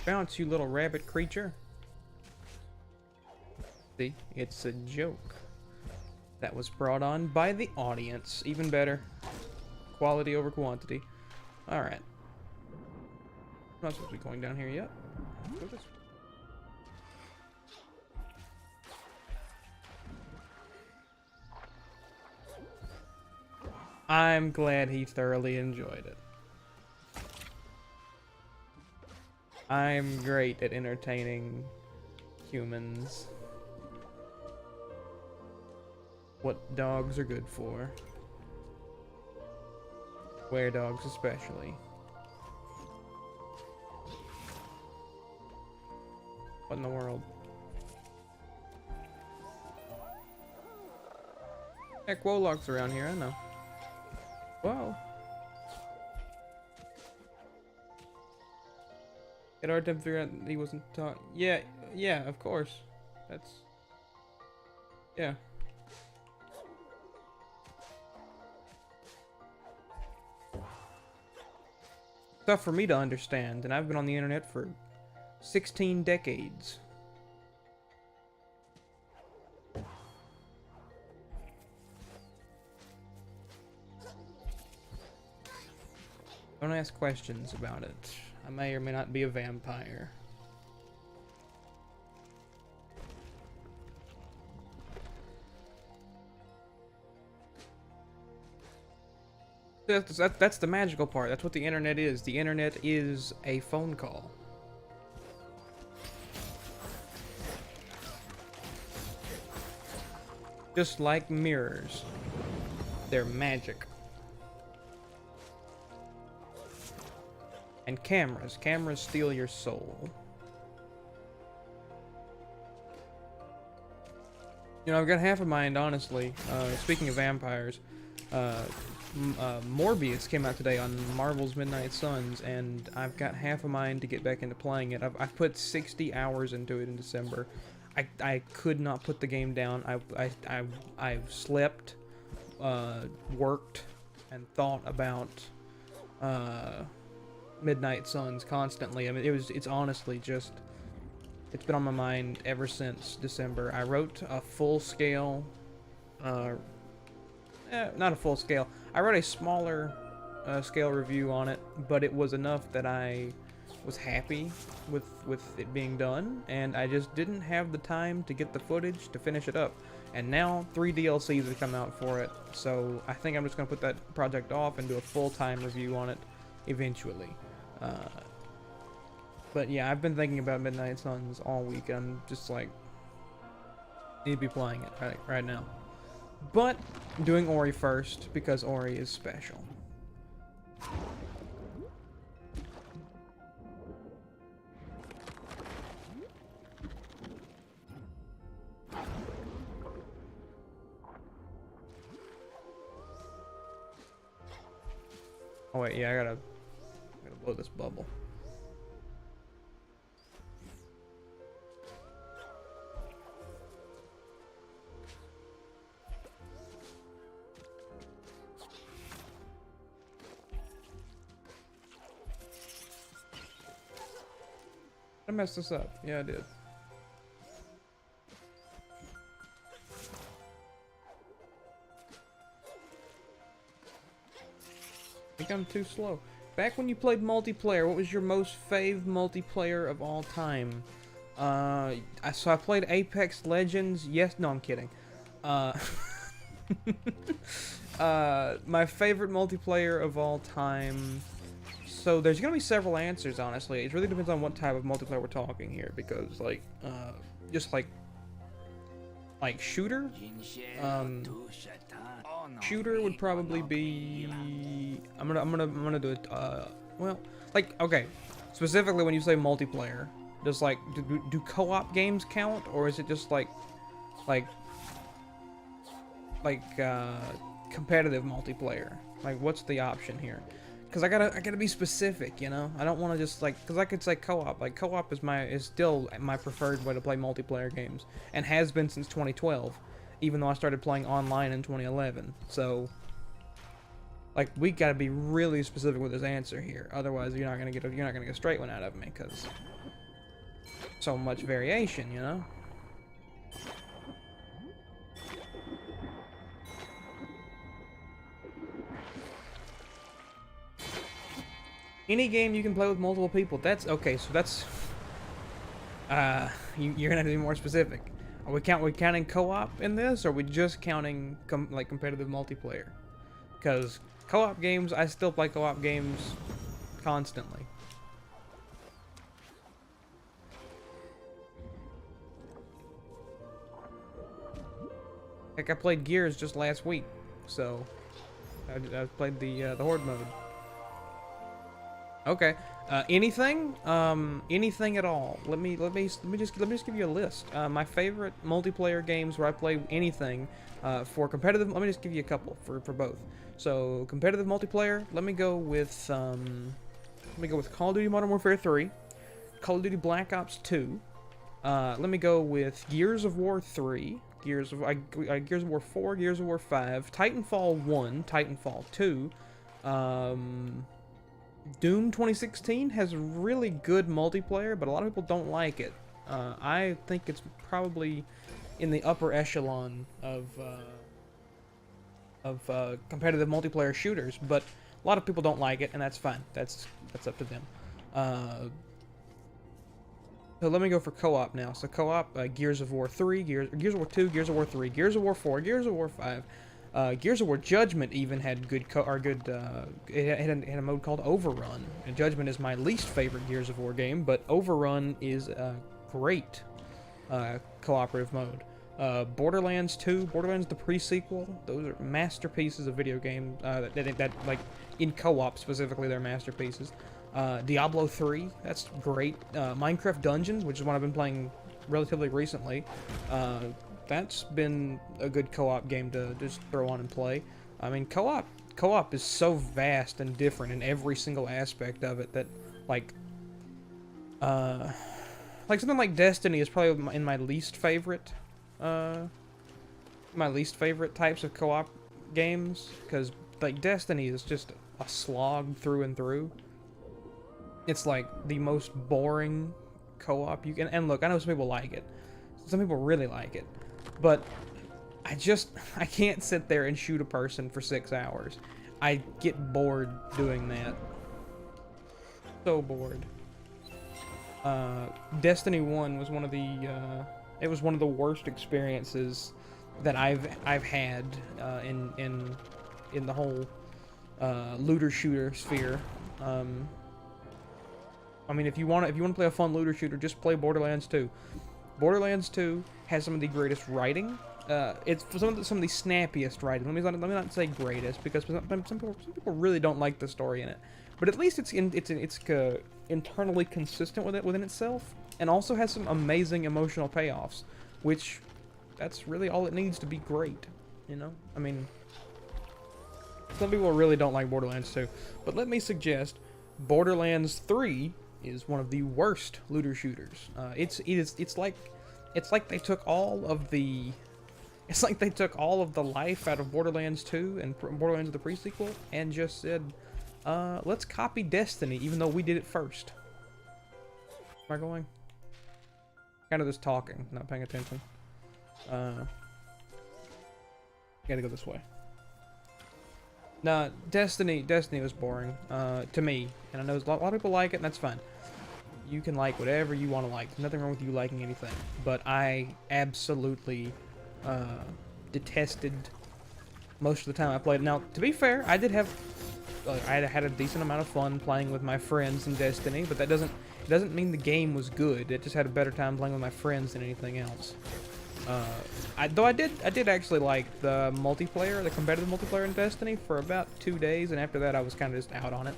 Bounce, you little rabbit creature. See, it's a joke. That was brought on by the audience. Even better. Quality over quantity. Alright. I'm not supposed to be going down here yet. Go this way. I'm glad he thoroughly enjoyed it. I'm great at entertaining humans. What dogs are good for. Were-dogs especially. What in the world? Heck, Wolog's around here, I know. Whoa. It hard to figure out he wasn't talking. Yeah, yeah, of course. That's... yeah. Tough for me to understand, and I've been on the internet for 16 decades. Don't ask questions about it. I may or may not be a vampire. That's the magical part. That's what the internet is. The internet is a phone call. Just like mirrors. They're magic. And cameras. Cameras steal your soul. You know, I've got half a mind, honestly. Speaking of vampires, Morbius came out today on Marvel's Midnight Suns, and I've got half a mind to get back into playing it. I've put 60 hours into it in December. I could not put the game down. I've slept, worked, and thought about Midnight Suns constantly. I mean, it's honestly just, it's been on my mind ever since December. I wrote a full-scale, not a full scale. I wrote a smaller scale review on it, but it was enough that I was happy with it being done, and I just didn't have the time to get the footage to finish it up. And now 3 DLCs have come out for it, so I think I'm just gonna put that project off and do a full-time review on it eventually. But yeah, I've been thinking about Midnight Suns all week. I'm just like, need to be playing it right now. But I'm doing Ori first because Ori is special. Oh wait, yeah, I gotta blow this bubble. I messed this up. Yeah, I did. I think I'm too slow. Back when you played multiplayer, what was your most fave multiplayer of all time? So I played Apex Legends. Yes, no, I'm kidding. My favorite multiplayer of all time. So there's gonna be several answers, honestly. It really depends on what type of multiplayer we're talking here, because like, just like shooter. Shooter would probably be. I'm gonna do it. Well, like, okay. Specifically, when you say multiplayer, does like do co-op games count, or is it just like competitive multiplayer? Like, what's the option here? Because I gotta be specific, you know. I don't want to just like, because I could say co-op. Like, co-op is still my preferred way to play multiplayer games, and has been since 2012, even though I started playing online in 2011. So, like, we gotta be really specific with this answer here. Otherwise, you're not gonna get a straight one out of me, because so much variation, you know. Any game you can play with multiple people. That's okay. So that's you're gonna have to be more specific. Are we counting co-op in this, or are we just counting like competitive multiplayer? Because co-op games, I still play co-op games constantly. Heck, I played Gears just last week, so I played the Horde mode. Okay. Anything? Anything at all? Let me just give you a list. My favorite multiplayer games where I play anything. For competitive, let me just give you a couple for both. So competitive multiplayer. Let me go with Call of Duty Modern Warfare 3, Call of Duty Black Ops 2. Let me go with Gears of War 3, Gears of War 4, Gears of War 5, Titanfall 1, Titanfall 2. Doom 2016 has really good multiplayer, but a lot of people don't like it. I think it's probably in the upper echelon of competitive multiplayer shooters, but a lot of people don't like it, and that's fine. That's up to them. So let me go for co-op now. So co-op, Gears of War 3, Gears of War 2, Gears of War 3, Gears of War 4, Gears of War 5. Gears of War Judgment even had good it had a mode called Overrun. And Judgment is my least favorite Gears of War game, but Overrun is a great cooperative mode. Borderlands 2, Borderlands the pre-sequel, those are masterpieces of video games that like in co-op specifically, they're masterpieces. Diablo 3, that's great. Minecraft Dungeons, which is one I've been playing relatively recently. That's been a good co-op game to just throw on and play. I mean, co-op is so vast and different in every single aspect of it that, uh, like something like Destiny is probably in uh, my least favorite types of co-op games, because like Destiny is just a slog through and through. It's like the most boring co-op you can. And look, I know some people like it. Some people really like it, but I can't sit there and shoot a person for 6 hours. I get bored doing that. So bored. Destiny 1 was one of the it was one of the worst experiences that I've had in the whole looter shooter sphere. I mean, if you want to play a fun looter shooter, just play Borderlands 2. Borderlands 2 has some of the greatest writing. It's some of the snappiest writing. Let me not say greatest, because some people really don't like the story in it. But at least it's internally consistent within itself, and also has some amazing emotional payoffs, which that's really all it needs to be great. You know, I mean, some people really don't like Borderlands 2, but let me suggest Borderlands 3 is one of the worst looter shooters. It's like they took all of the life out of Borderlands 2 and Borderlands the pre-sequel and just said, let's copy Destiny, even though we did it first. Am I going? Kind of just talking, not paying attention. Gotta go this way. Nah, Destiny was boring, to me. And I know a lot of people like it, and that's fine. You can like whatever you want to like. There's nothing wrong with you liking anything. But I absolutely detested most of the time I played. Now, to be fair, I had a decent amount of fun playing with my friends in Destiny, but that doesn't mean the game was good. It just had a better time playing with my friends than anything else. I did actually like the multiplayer, the competitive multiplayer in Destiny for about 2 days, and after that I was kind of just out on it.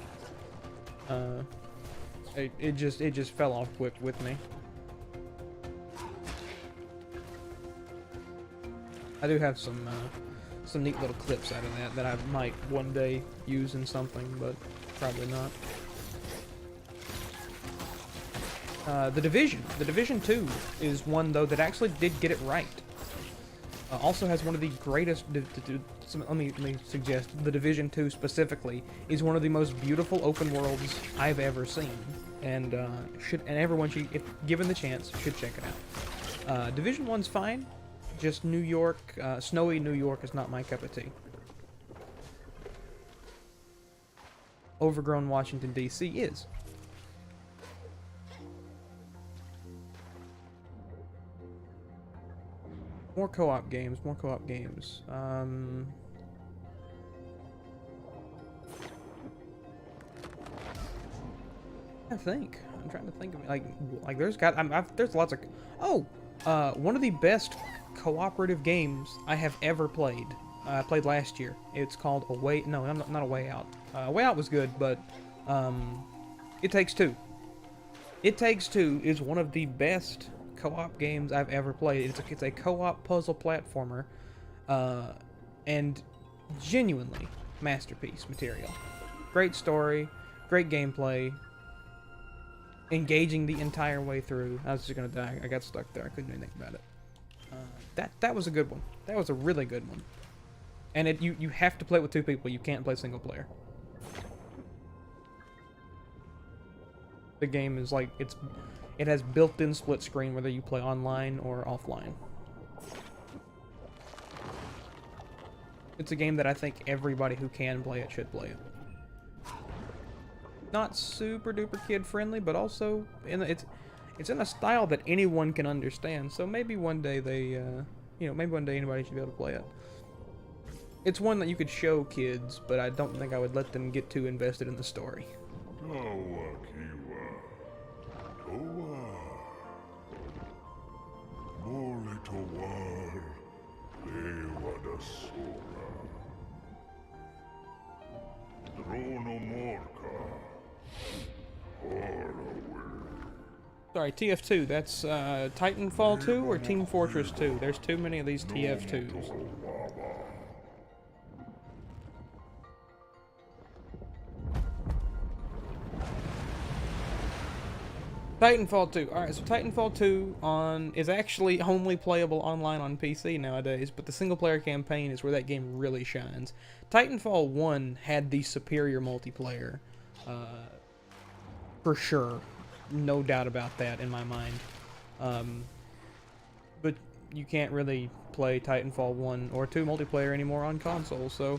It just fell off quick with me. I do have some neat little clips out of that I might one day use in something, but probably not. The Division 2 is one, though, that actually did get it right. Also has one of the greatest, let me suggest, the Division 2 specifically is one of the most beautiful open worlds I've ever seen. And everyone should, if given the chance, should check it out. Division 1's fine, just New York, snowy New York is not my cup of tea. Overgrown Washington, D.C. is. More co-op games, I'm trying to think of it. Like there's lots of, one of the best cooperative games I have ever played. I played last year. It's called not A Way Out. A Way Out was good, but, It Takes Two. It Takes Two is one of the best co-op games I've ever played. It's a co-op puzzle platformer, and genuinely masterpiece material. Great story, great gameplay, engaging the entire way through. I was just gonna die. I got stuck there. I couldn't do anything about it. That was a good one. That was a really good one. And you have to play with 2 people. You can't play single player. The game is like it has built-in split screen whether you play online or offline. It's a game that I think everybody who can play it should play it. Not super duper kid friendly, but also it's in a style that anyone can understand. So maybe one day maybe one day anybody should be able to play it. It's one that you could show kids, but I don't think I would let them get too invested in the story. Sorry, TF2, that's Titanfall 2 or Team Fortress 2? There's too many of these TF2s. Titanfall 2. Alright, so Titanfall 2 is actually only playable online on PC nowadays, but the single player campaign is where that game really shines. Titanfall 1 had the superior multiplayer, for sure. No doubt about that in my mind. But you can't really play Titanfall 1 or 2 multiplayer anymore on console, so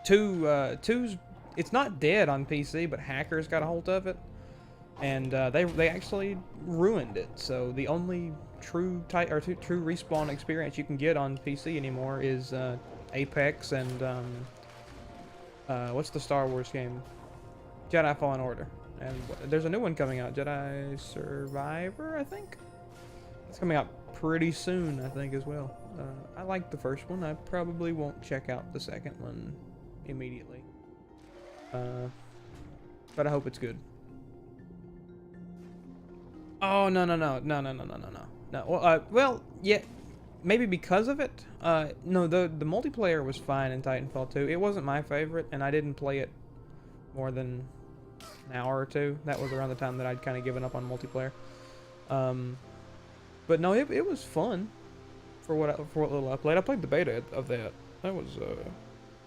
2's it's not dead on PC, but hackers got a hold of it, and they actually ruined it. So the only true true respawn experience you can get on PC anymore is Apex and what's the Star Wars game? Jedi Fallen Order. And there's a new one coming out, Jedi Survivor, I think. It's coming out pretty soon, I think, as well. I like the first one. I probably won't check out the second one immediately. But I hope it's good. Oh, no. Well, yeah, maybe because of it. No, the multiplayer was fine in Titanfall 2. It wasn't my favorite, and I didn't play it more than an hour or two. That was around the time that I'd kind of given up on multiplayer. But no, it was fun for what little I played. I played the beta of that. That was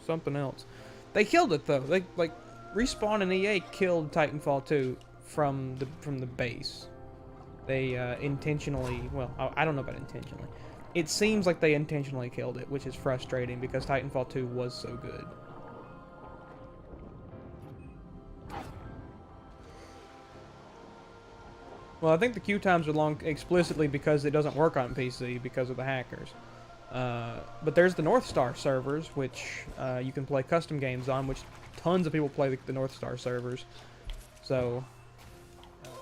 something else. They killed it though. They like Respawn and EA killed Titanfall 2 from the base. They intentionally, well, I don't know about intentionally. It seems like they intentionally killed it, which is frustrating because Titanfall 2 was so good. Well, I think the queue times are long explicitly because it doesn't work on PC because of the hackers. But there's the North Star servers, which you can play custom games on, which tons of people play the North Star servers. So,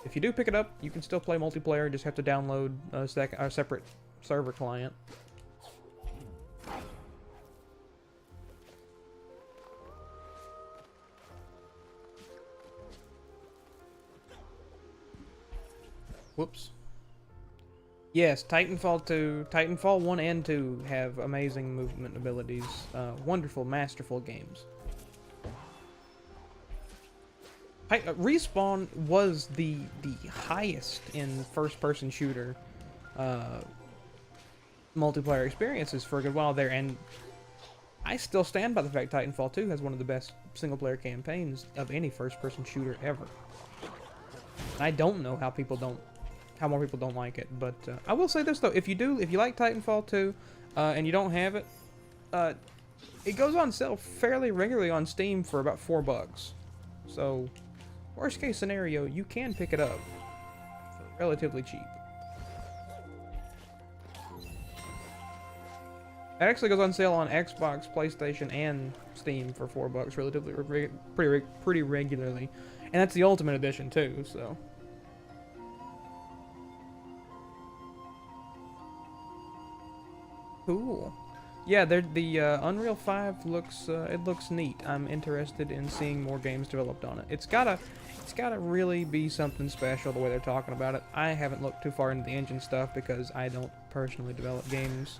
if you do pick it up, you can still play multiplayer, just have to download a separate server client. Whoops. Yes, Titanfall 2, Titanfall 1 and 2 have amazing movement abilities. Wonderful, masterful games. Respawn was the highest in first-person shooter multiplayer experiences for a good while there, and I still stand by the fact Titanfall 2 has one of the best single-player campaigns of any first-person shooter ever. I don't know how more people don't like it, but I will say this though: if you like Titanfall 2 and you don't have it, it goes on sale fairly regularly on Steam for about $4. So, worst case scenario, you can pick it up for relatively cheap. It actually goes on sale on Xbox, PlayStation, and Steam for $4 relatively pretty regularly, and that's the Ultimate Edition too. So. Cool. Yeah, the Unreal 5 looks it looks neat. I'm interested in seeing more games developed on it. It's gotta really be something special the way they're talking about it. I haven't looked too far into the engine stuff because I don't personally develop games.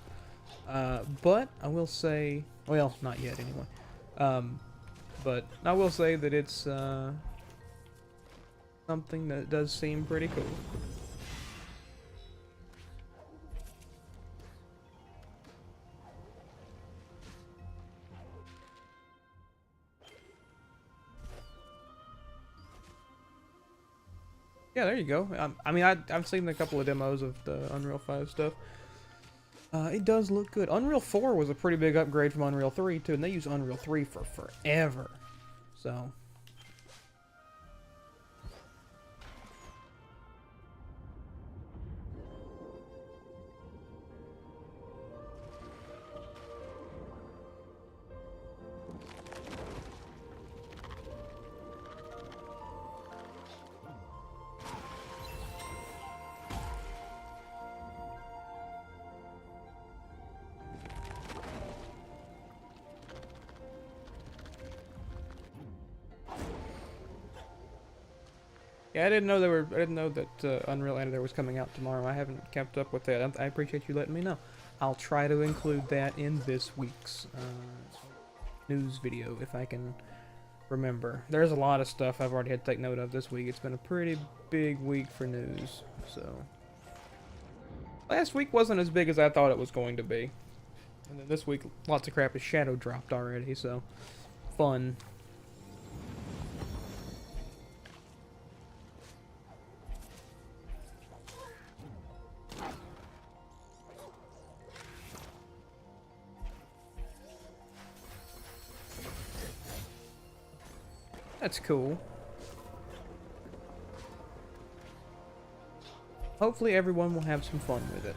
But I will say, well, not yet anyway. But I will say that it's something that does seem pretty cool. Yeah, there you go. I mean, I've seen a couple of demos of the Unreal 5 stuff. It does look good. Unreal 4 was a pretty big upgrade from Unreal 3, too, and they use Unreal 3 for forever. So... yeah, I didn't know that Unreal Editor was coming out tomorrow. I haven't kept up with that. I appreciate you letting me know. I'll try to include that in this week's news video if I can remember. There's a lot of stuff I've already had to take note of this week. It's been a pretty big week for news, so. Last week wasn't as big as I thought it was going to be. And then this week, lots of crap is shadow dropped already, so fun. That's cool. Hopefully everyone will have some fun with it.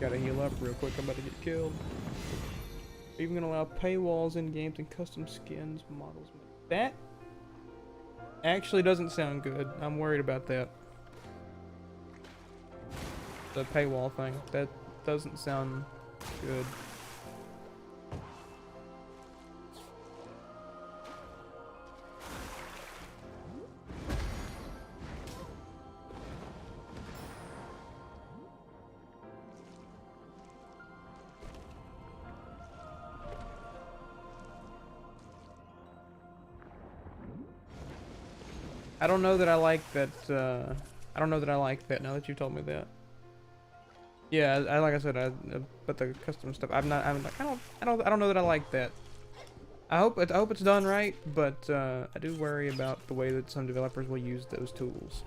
Gotta heal up real quick, I'm about to get killed. Even gonna allow paywalls in games and custom skins, models. That actually doesn't sound good. I'm worried about that. The paywall thing. That doesn't sound good. I don't know that I like that, I don't know that I like that now that you told me that. Yeah, like I said, but the custom stuff, I'm like, I don't know that I like that. I hope it's done right, but, I do worry about the way that some developers will use those tools.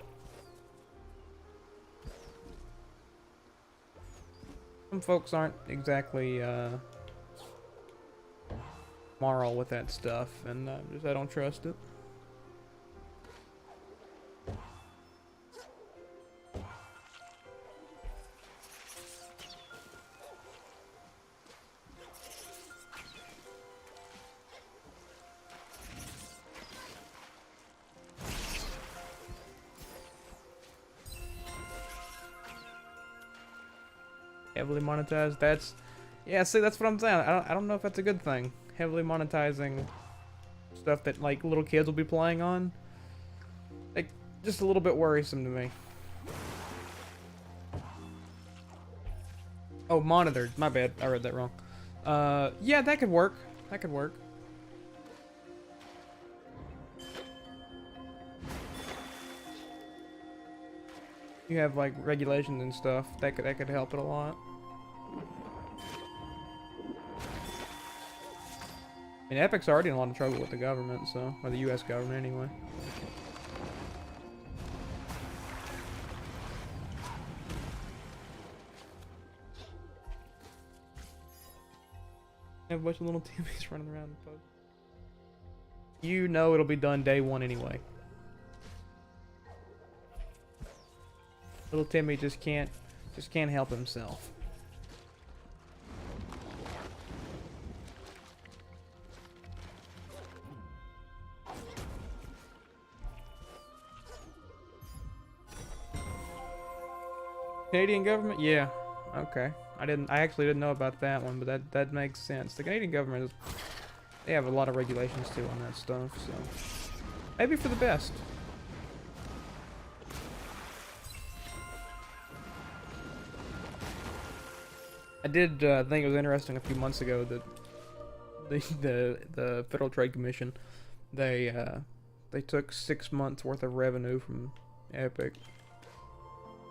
Some folks aren't exactly, moral with that stuff, and, I don't trust it. Heavily monetized. Yeah. See, that's what I'm saying. I don't know if that's a good thing. Heavily monetizing stuff that like little kids will be playing on. Like, just a little bit worrisome to me. Oh, monitored. My bad. I read that wrong. Yeah, that could work. That could work. You have like regulations and stuff. That could help it a lot. I mean, Epic's already in a lot of trouble with the government, so, or the U.S. government anyway. Have a bunch of little Timmys running around the post. You know it'll be done day one anyway. Little Timmy just can't help himself. Canadian government? Yeah. Okay. I actually didn't know about that one, but that makes sense. The Canadian government they have a lot of regulations too on that stuff, so maybe for the best. I did think it was interesting a few months ago that the Federal Trade Commission they took 6 months worth of revenue from Epic.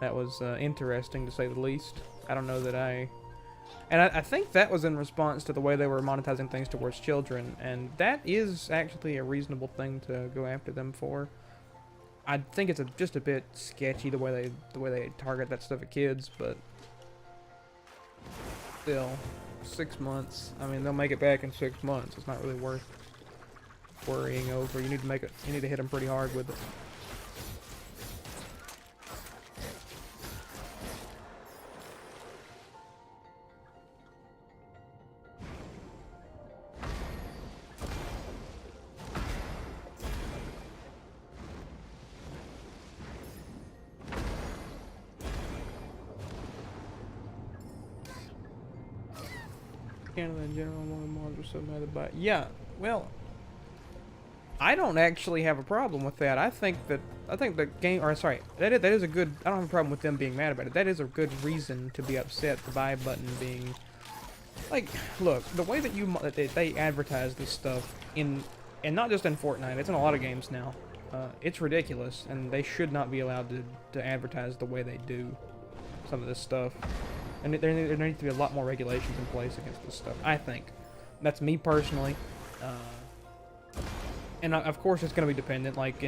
That was interesting to say the least. I don't know that I think that was in response to the way they were monetizing things towards children, and that is actually a reasonable thing to go after them for. I think it's just a bit sketchy the way they target that stuff at kids, but still, 6 months. I mean, they'll make it back in 6 months. It's not really worth worrying over. You need to hit them pretty hard with it. Canada in general, one mods were so mad about. Yeah, well, I don't actually have a problem with that. I think the game, or sorry, that is a good. I don't have a problem with them being mad about it. That is a good reason to be upset. The buy button being like, look, the way that that they advertise this stuff and not just in Fortnite, it's in a lot of games now. It's ridiculous, and they should not be allowed to advertise the way they do some of this stuff. And there needs to be a lot more regulations in place against this stuff, I think. That's me personally. And of course it's going to be dependent, like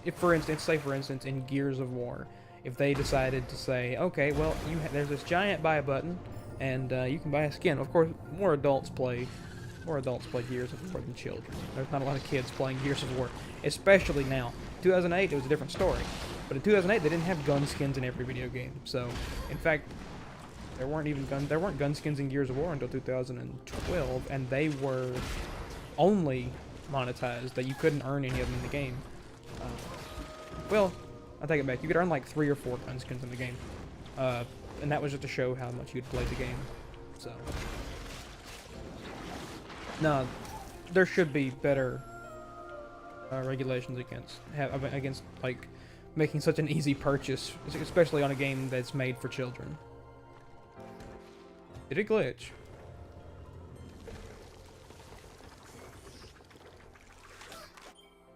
if for instance, in Gears of War, if they decided to say, okay, well, there's this giant buy button, and you can buy a skin. Of course, more adults play Gears of War than children. There's not a lot of kids playing Gears of War, especially now. 2008, it was a different story. But in 2008, they didn't have gun skins in every video game. So, in fact, there weren't gun skins in Gears of War until 2012, and they were only monetized, that you couldn't earn any of them in the game. Well, I take it back. You could earn like 3 or 4 gun skins in the game. And that was just to show how much you'd played the game. So, no, there should be better regulations against like making such an easy purchase, especially on a game that's made for children. Did it glitch?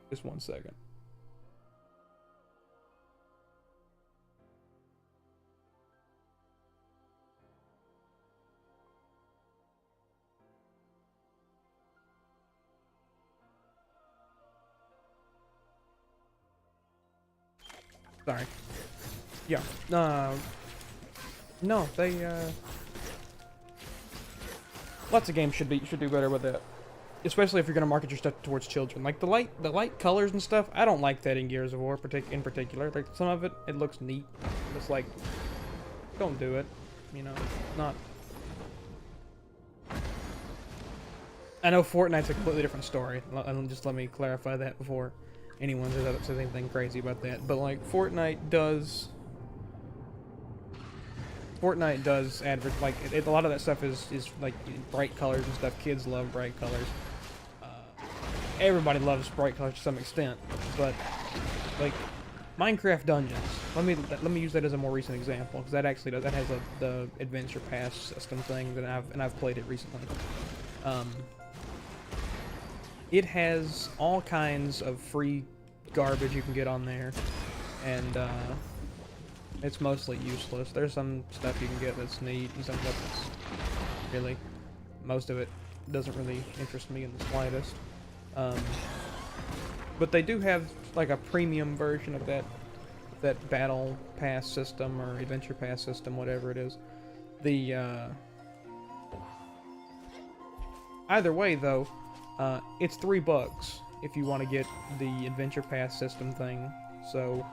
Just 1 second. Sorry. Yeah. No, they lots of games should do better with that. Especially if you're gonna market your stuff towards children. Like the light colors and stuff, I don't like that in Gears of War in particular. Like some of it looks neat. It's like, don't do it. You know, not. I know Fortnite's a completely different story. Just let me clarify that before anyone says anything crazy about that. But like Fortnite does like a lot of that stuff is like bright colors and stuff. Kids love bright colors. Everybody loves bright colors to some extent, but like Minecraft Dungeons. Let me use that as a more recent example, because that has the adventure pass system thing that I've played it recently. It has all kinds of free garbage you can get on there, and it's mostly useless. There's some stuff you can get that's neat, and some stuff that's really, most of it doesn't really interest me in the slightest. But they do have like a premium version of that battle pass system or adventure pass system, whatever it is. Either way though, it's $3 if you want to get the adventure pass system thing. So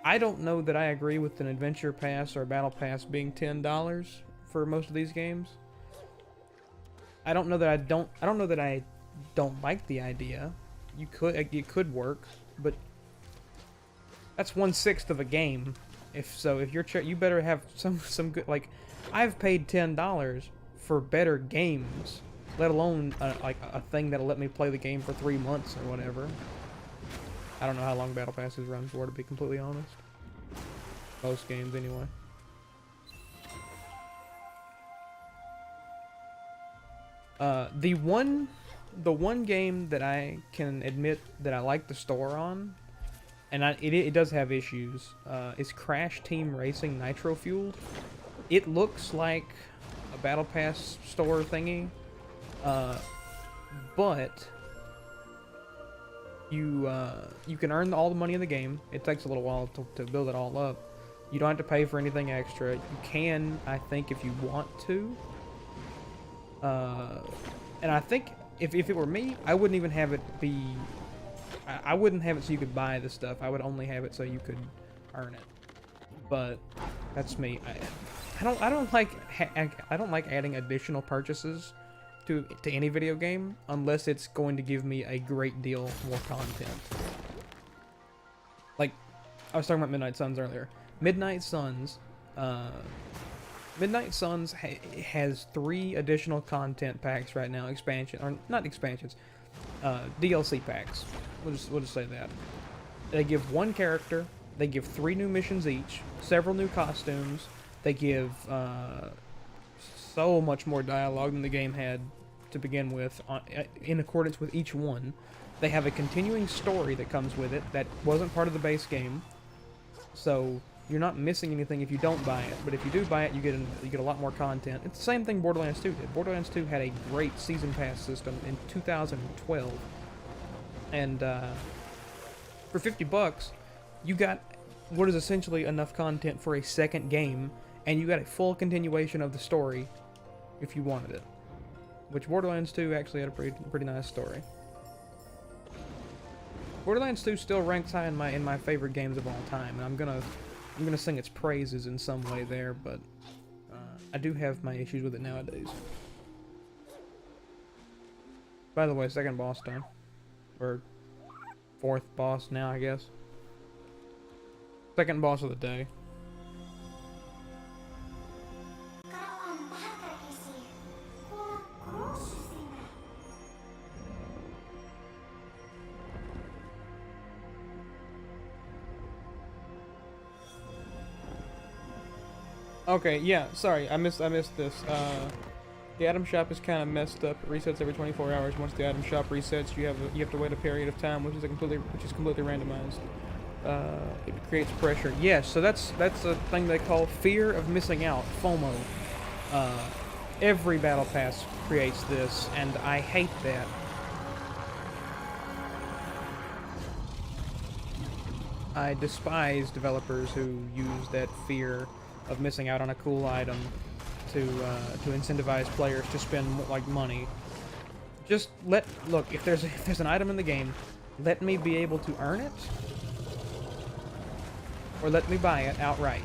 I don't know that I agree with an adventure pass or a battle pass being $10 for most of these games. I don't know that I don't like the idea. It could work, but that's 1/6 of a game. If you better have some good, like, I've paid $10 for better games, let alone like a thing that'll let me play the game for 3 months or whatever. I don't know how long battle passes run for, to be completely honest. Most games anyway. The one game that I can admit that I like the store on, and it does have issues, is Crash Team Racing Nitro Fueled. It looks like a Battle Pass store thingy, but you can earn all the money in the game. It takes a little while to build it all up. You don't have to pay for anything extra. You can, I think, if you want to. And I think if it were me, I wouldn't even have it be. I wouldn't have it so you could buy the stuff. I would only have it so you could earn it. But that's me. I don't like adding additional purchases to any video game unless it's going to give me a great deal more content. Like I was talking about Midnight Suns earlier. Midnight Suns Midnight Suns has 3 additional content packs right now, or not expansions, DLC packs. We'll just say that. They give 1 character, they give 3 new missions each, several new costumes, they give so much more dialogue than the game had to begin with, in accordance with each one. They have a continuing story that comes with it that wasn't part of the base game, so you're not missing anything if you don't buy it. But if you do buy it, you get a lot more content. It's the same thing Borderlands 2 did. Borderlands 2 had a great season pass system in 2012, and for $50, you got what is essentially enough content for a second game, and you got a full continuation of the story if you wanted it. Which Borderlands 2 actually had a pretty nice story. Borderlands 2 still ranks high in my favorite games of all time, and I'm gonna sing its praises in some way there, but I do have my issues with it nowadays. By the way, second boss time, or 4th boss now, I guess. Second boss of the day. Okay, yeah, sorry, I missed this. The item shop is kind of messed up. It resets every 24 hours. Once the item shop resets, you have to wait a period of time, which is completely randomized. It creates pressure. Yes, so that's a thing they call fear of missing out, FOMO. Every battle pass creates this, and I hate that. I despise developers who use that fear of missing out on a cool item to incentivize players to spend like money. Just look, if there's an item in the game, let me be able to earn it, or let me buy it outright.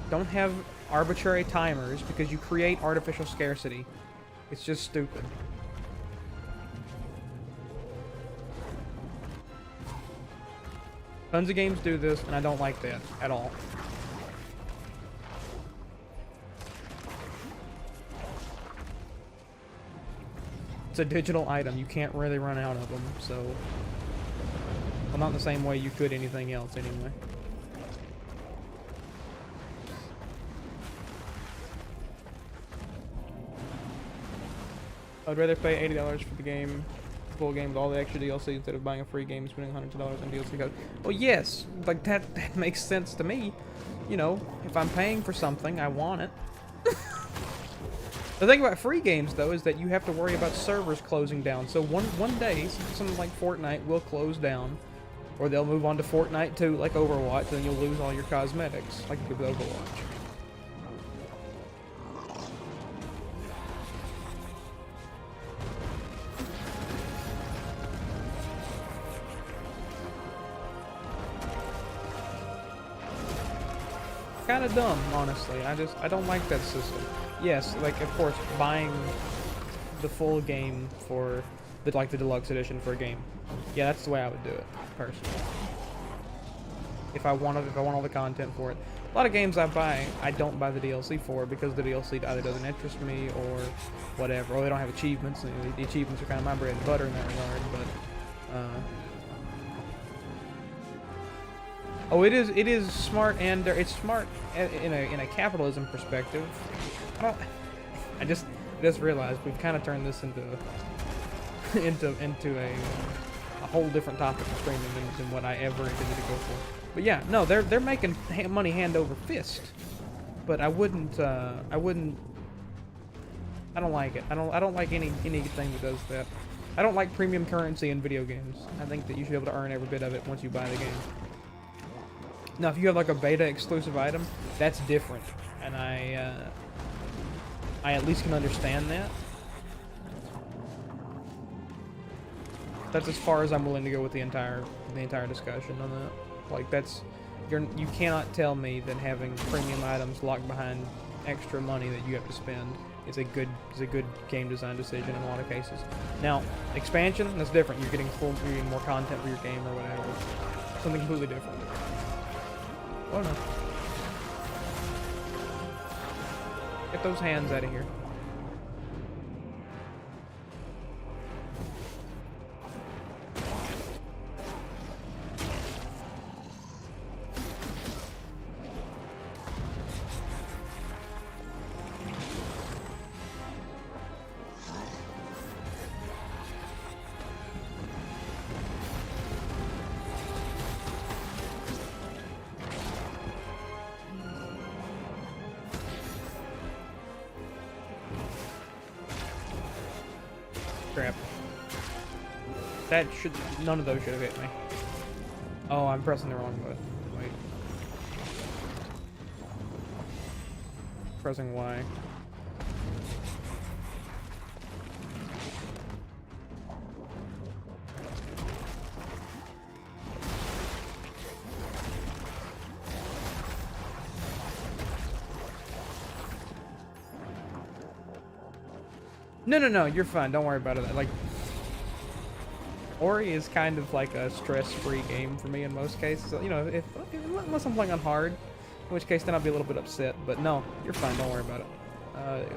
Don't have arbitrary timers because you create artificial scarcity. It's just stupid. Tons of games do this, and I don't like that at all. It's a digital item. You can't really run out of them, so... Well, not in the same way you could anything else, anyway. I'd rather pay $80 for the game, full game with all the extra DLC instead of buying a free game and spending $100 on DLC code. Well, yes, like that makes sense to me. You know, if I'm paying for something, I want it. The thing about free games, though, is that you have to worry about servers closing down. So one day, something like Fortnite will close down, or they'll move on to Fortnite 2, like Overwatch, and you'll lose all your cosmetics, like with Overwatch. Kind of dumb, honestly. I don't like that system. Yes, like, of course, buying the full game for the deluxe edition for a game. Yeah, that's the way I would do it, personally. If I want all the content for it. A lot of games I buy, I don't buy the DLC for because the DLC either doesn't interest me or whatever, or they don't have achievements. And the achievements are kind of my bread and butter in that regard, but oh, it is smart, and it's smart in a capitalism perspective. I just realized we've kind of turned this into a whole different topic of streaming than what I ever intended to go for. But yeah, no, they're making money hand over fist. But I don't like it. I don't like anything that does that. I don't like premium currency in video games. I think that you should be able to earn every bit of it once you buy the game. Now, if you have like a beta exclusive item, that's different, and I at least can understand that. That's as far as I'm willing to go with the entire discussion on that. Like, you cannot tell me that having premium items locked behind extra money that you have to spend is a good game design decision in a lot of cases. Now, expansion, that's different. You're getting more content for your game or whatever. Something completely different. Oh no. Get those hands out of here. Crap. That should... None of those should have hit me. Oh, I'm pressing the wrong button. Wait. Pressing Y. No, you're fine. Don't worry about it. Like, Ori is kind of like a stress-free game for me in most cases. You know, unless I'm playing on hard, in which case then I'll be a little bit upset. But no, you're fine. Don't worry about it.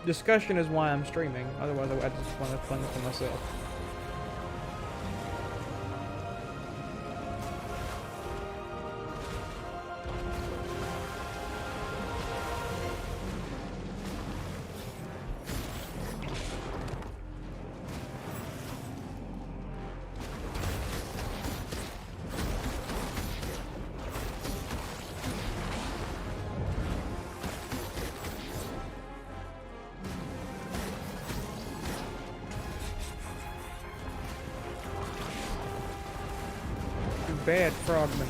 Discussion is why I'm streaming. Otherwise, I just want to play for myself. Bad frogman.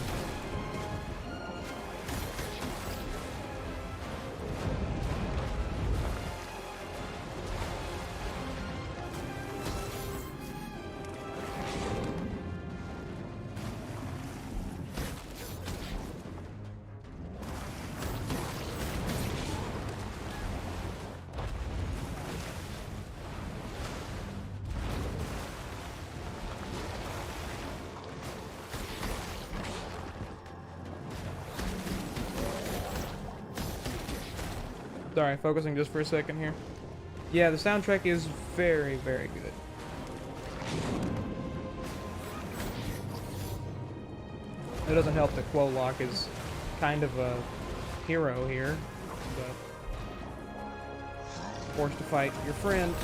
Sorry, focusing just for a second here. Yeah, the soundtrack is very, very good. It doesn't help that Quolock is kind of a hero here, but forced to fight your friend.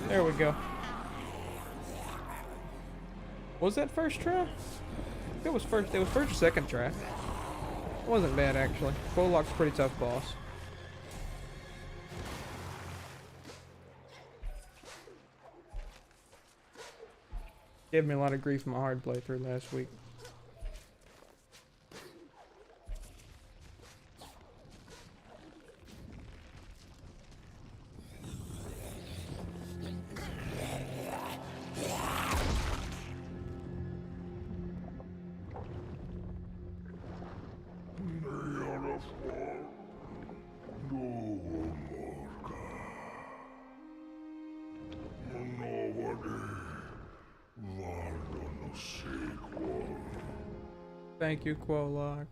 There we go. Was that first try? It was first or second try. It wasn't bad actually. Quolock's a pretty tough boss. Gave me a lot of grief in my hard playthrough last week. Thank you, Quolock.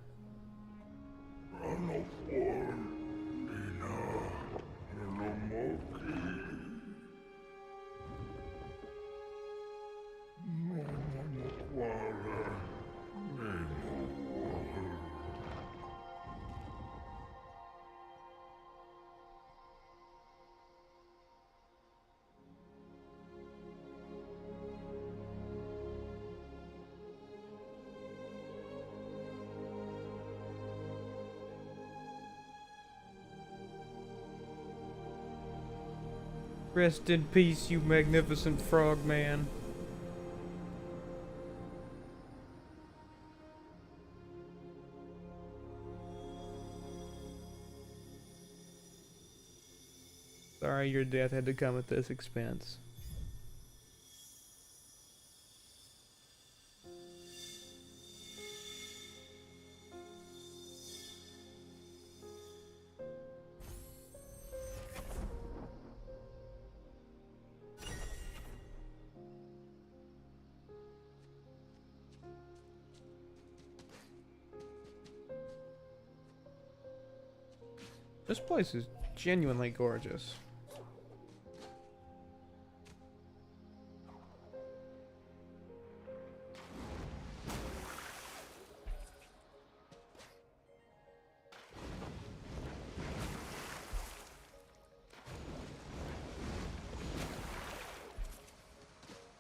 Rest in peace, you magnificent frogman. sorry your death had to come at this expense. This place is genuinely gorgeous.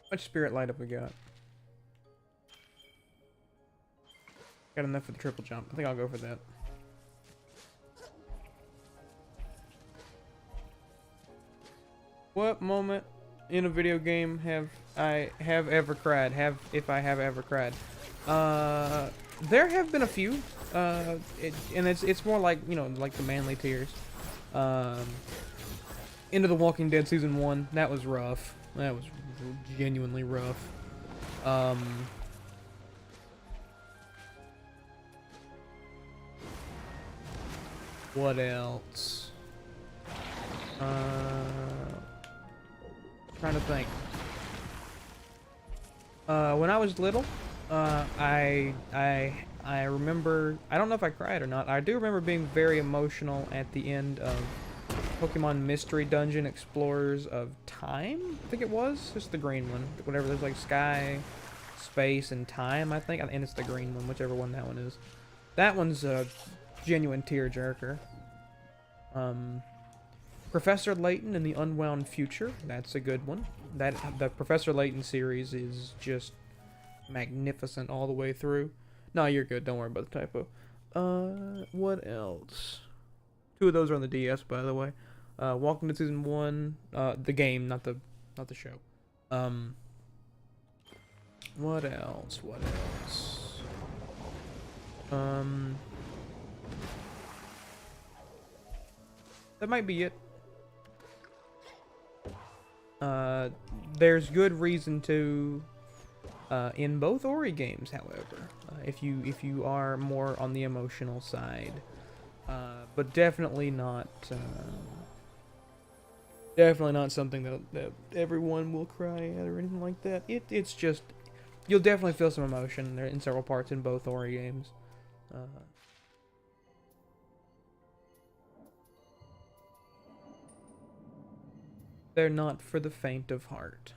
How much spirit light have we got? Got enough for the triple jump. I think I'll go for that. What moment in a video game have I ever cried? If I have ever cried? There have been a few. And it's more like, you know, like the manly tears. Into the Walking Dead season 1. That was rough. That was genuinely rough. What else? Trying to think. When I was little, I remember, I don't know if I cried or not. I do remember being very emotional at the end of Pokemon Mystery Dungeon Explorers of Time. I think it was just the green one. Whatever. There's like Sky, Space, and Time. I think, and it's the green one, whichever one that one is. That one's a genuine tearjerker. Professor Layton and the Unwound Future. That's a good one. The Professor Layton series is just magnificent all the way through. No, you're good. Don't worry about the typo. What else? 2 of those are on the DS, by the way. Walking Dead season 1. The game, not the show. What else? What else? That might be it. There's good reason to in both Ori games, however, if you are more on the emotional side, but definitely not something that everyone will cry at or anything like that. It's just, you'll definitely feel some emotion there in several parts in both Ori games. They're not for the faint of heart.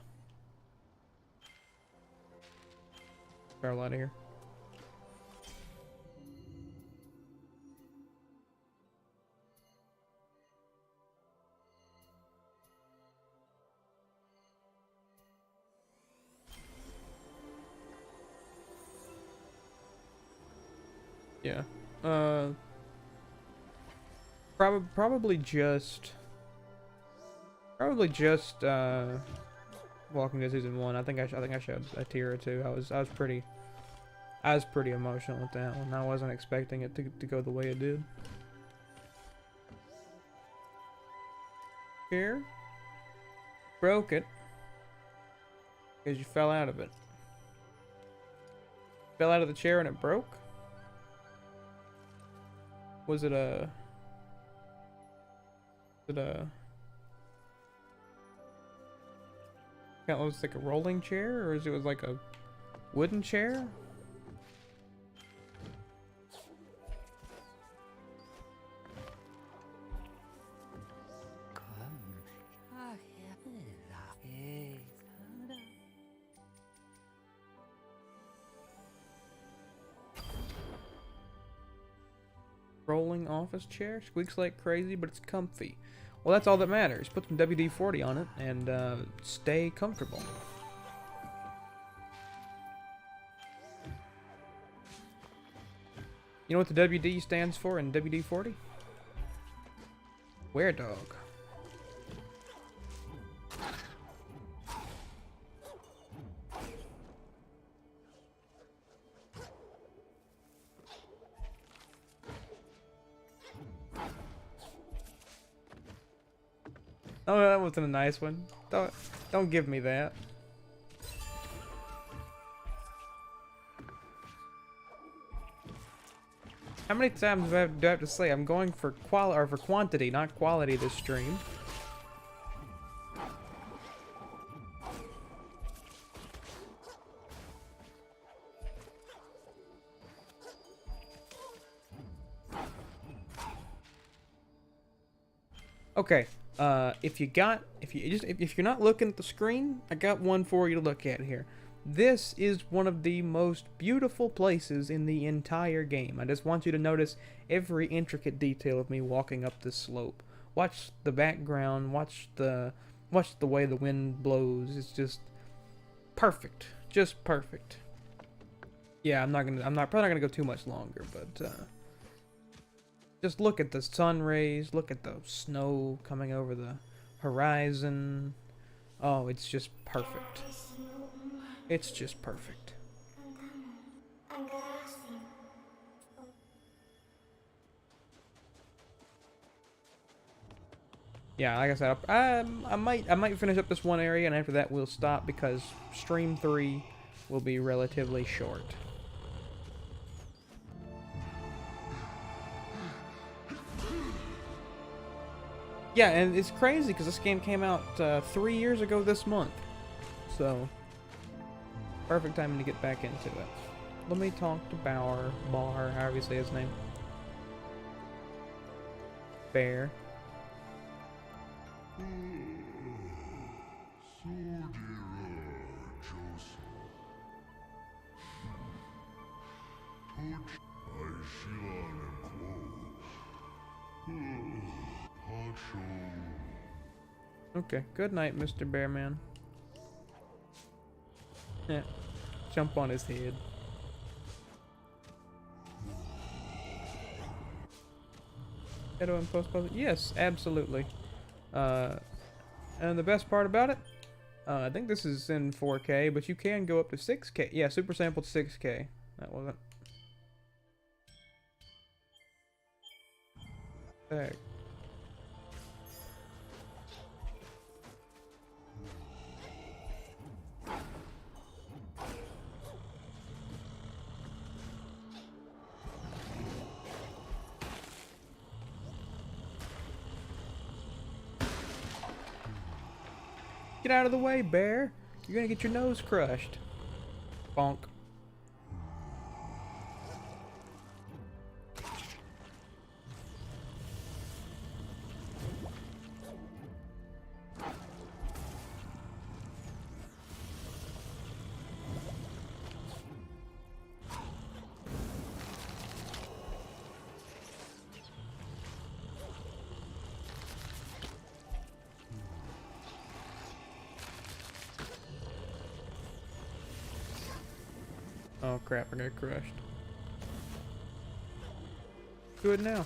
Barrel out of here. Yeah. Probably just Walking Dead season 1. I think I showed a tear or two. I was pretty emotional with that one. I wasn't expecting it to go the way it did. Here, broke it because you fell out of it. Fell out of the chair and it broke. Was it a? It was like a rolling chair, or is it was like a wooden chair? Rolling office chair, squeaks like crazy, but it's comfy. Well, that's all that matters. Put some WD-40 on it and stay comfortable. You know what the WD stands for in WD-40? Were dog. Oh, that wasn't a nice one. Don't give me that. How many times do I have to say I'm going for quantity, not quality this stream? Okay, if you're not looking at the screen, I got one for you to look at here. This is one of the most beautiful places in the entire game. I just want you to notice every intricate detail of me walking up this slope. Watch the background, watch the way the wind blows. It's just perfect. Just perfect. Yeah, I'm probably not gonna go too much longer, but just look at the sun rays, look at the snow coming over the horizon. Oh, it's just perfect. It's just perfect. Yeah, like I said, I might finish up this one area, and after that we'll stop because stream 3 will be relatively short. Yeah, and it's crazy because this game came out 3 years ago this month, so perfect timing to get back into it. Let me talk to Bar, however you say his name. Bear. Okay, good night, Mr. Bearman. Yeah, jump on his head. Shadow and post. Yes, absolutely. And the best part about it, I think this is in 4K, but you can go up to 6K. Yeah, super sampled 6K. That wasn't. Heck. Get out of the way, bear. You're gonna get your nose crushed. Bonk. Oh crap, I got crushed. Good now.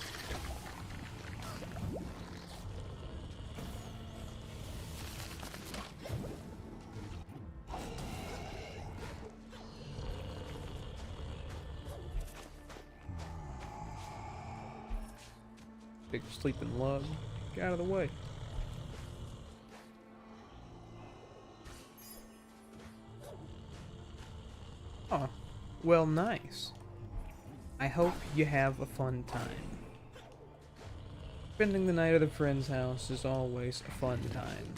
Big sleeping lug. Get out of the way. Oh, well, nice. I hope you have a fun time. Spending the night at a friend's house is always a fun time.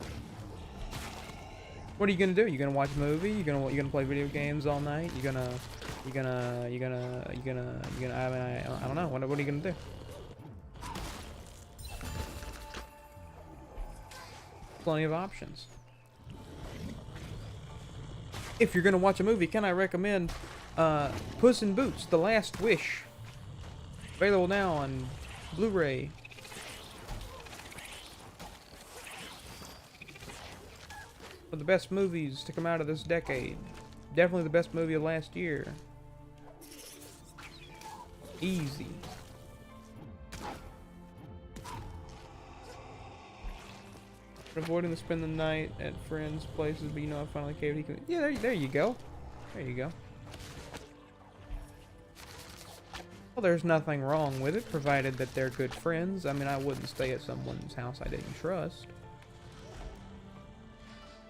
What are you gonna do? You gonna watch a movie? You gonna play video games all night? I mean, I don't know. What are you gonna do? Plenty of options. If you're gonna watch a movie, can I recommend Puss in Boots: The Last Wish? Available now on Blu-ray. One of the best movies to come out of this decade. Definitely the best movie of last year. Easy. Avoiding to spend the night at friends' places, but you know I finally caved. He can. Yeah, there you go. There you go. Well, there's nothing wrong with it, provided that they're good friends. I mean, I wouldn't stay at someone's house I didn't trust.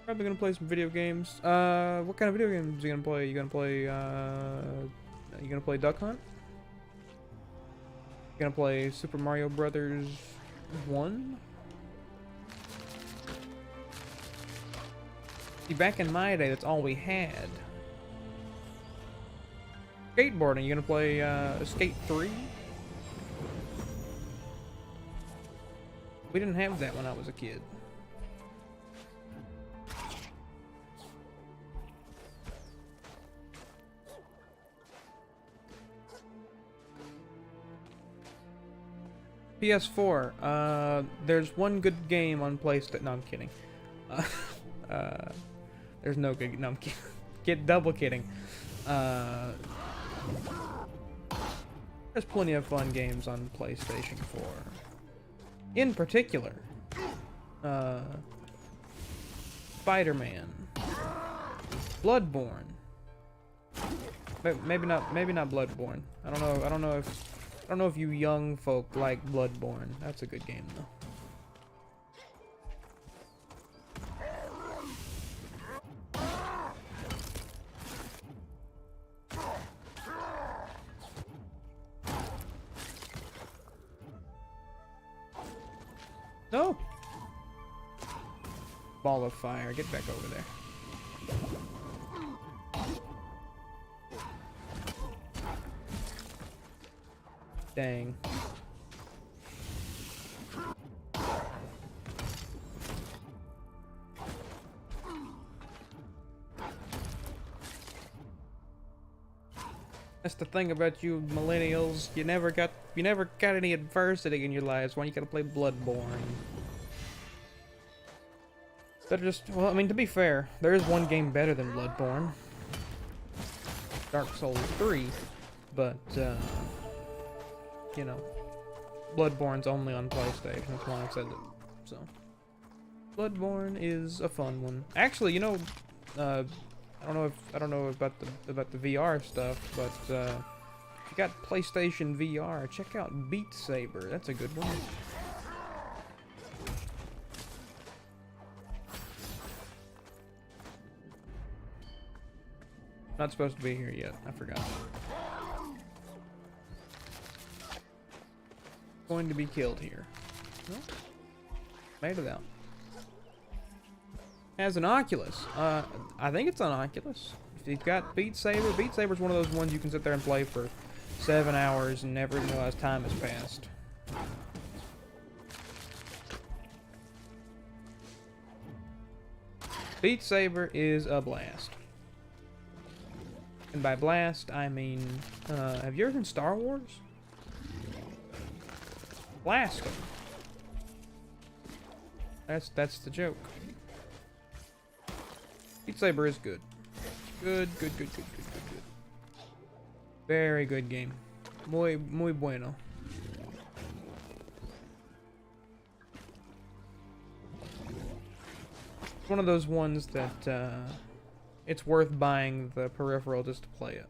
Probably gonna play some video games. What kind of video games are you gonna play? You gonna play Duck Hunt? You gonna play Super Mario Brothers 1? See, back in my day, that's all we had. Skateboarding, you gonna play Skate 3? We didn't have that when I was a kid. PS4, there's one good game on PlayStation. No, I'm kidding. There's no good. No, I'm kidding. Double kidding. There's plenty of fun games on PlayStation 4. In particular, Spider-Man, Bloodborne. Maybe not Bloodborne. I don't know if you young folk like Bloodborne. That's a good game though. No! Ball of fire. Get back over there. Dang. That's the thing about you millennials. You never got any adversity in your lives. Why you gotta play Bloodborne? Better just, well, I mean, to be fair, there is one game better than Bloodborne. Dark Souls 3, but you know, Bloodborne's only on PlayStation. That's why I said it. So, Bloodborne is a fun one. Actually, you know, I don't know about the VR stuff, but if you got PlayStation VR, check out Beat Saber. That's a good one. Not supposed to be here yet. I forgot. Going to be killed here. No? Made it out. Has an Oculus. I think it's on Oculus. If you've got Beat Saber's one of those ones you can sit there and play for 7 hours and never realize time has passed. Beat Saber is a blast. And by blast, I mean, have you ever seen Star Wars? Blast 'em. That's the joke. Beat Saber is good. Good. Very good game. Muy bueno. It's one of those ones that, it's worth buying the peripheral just to play it.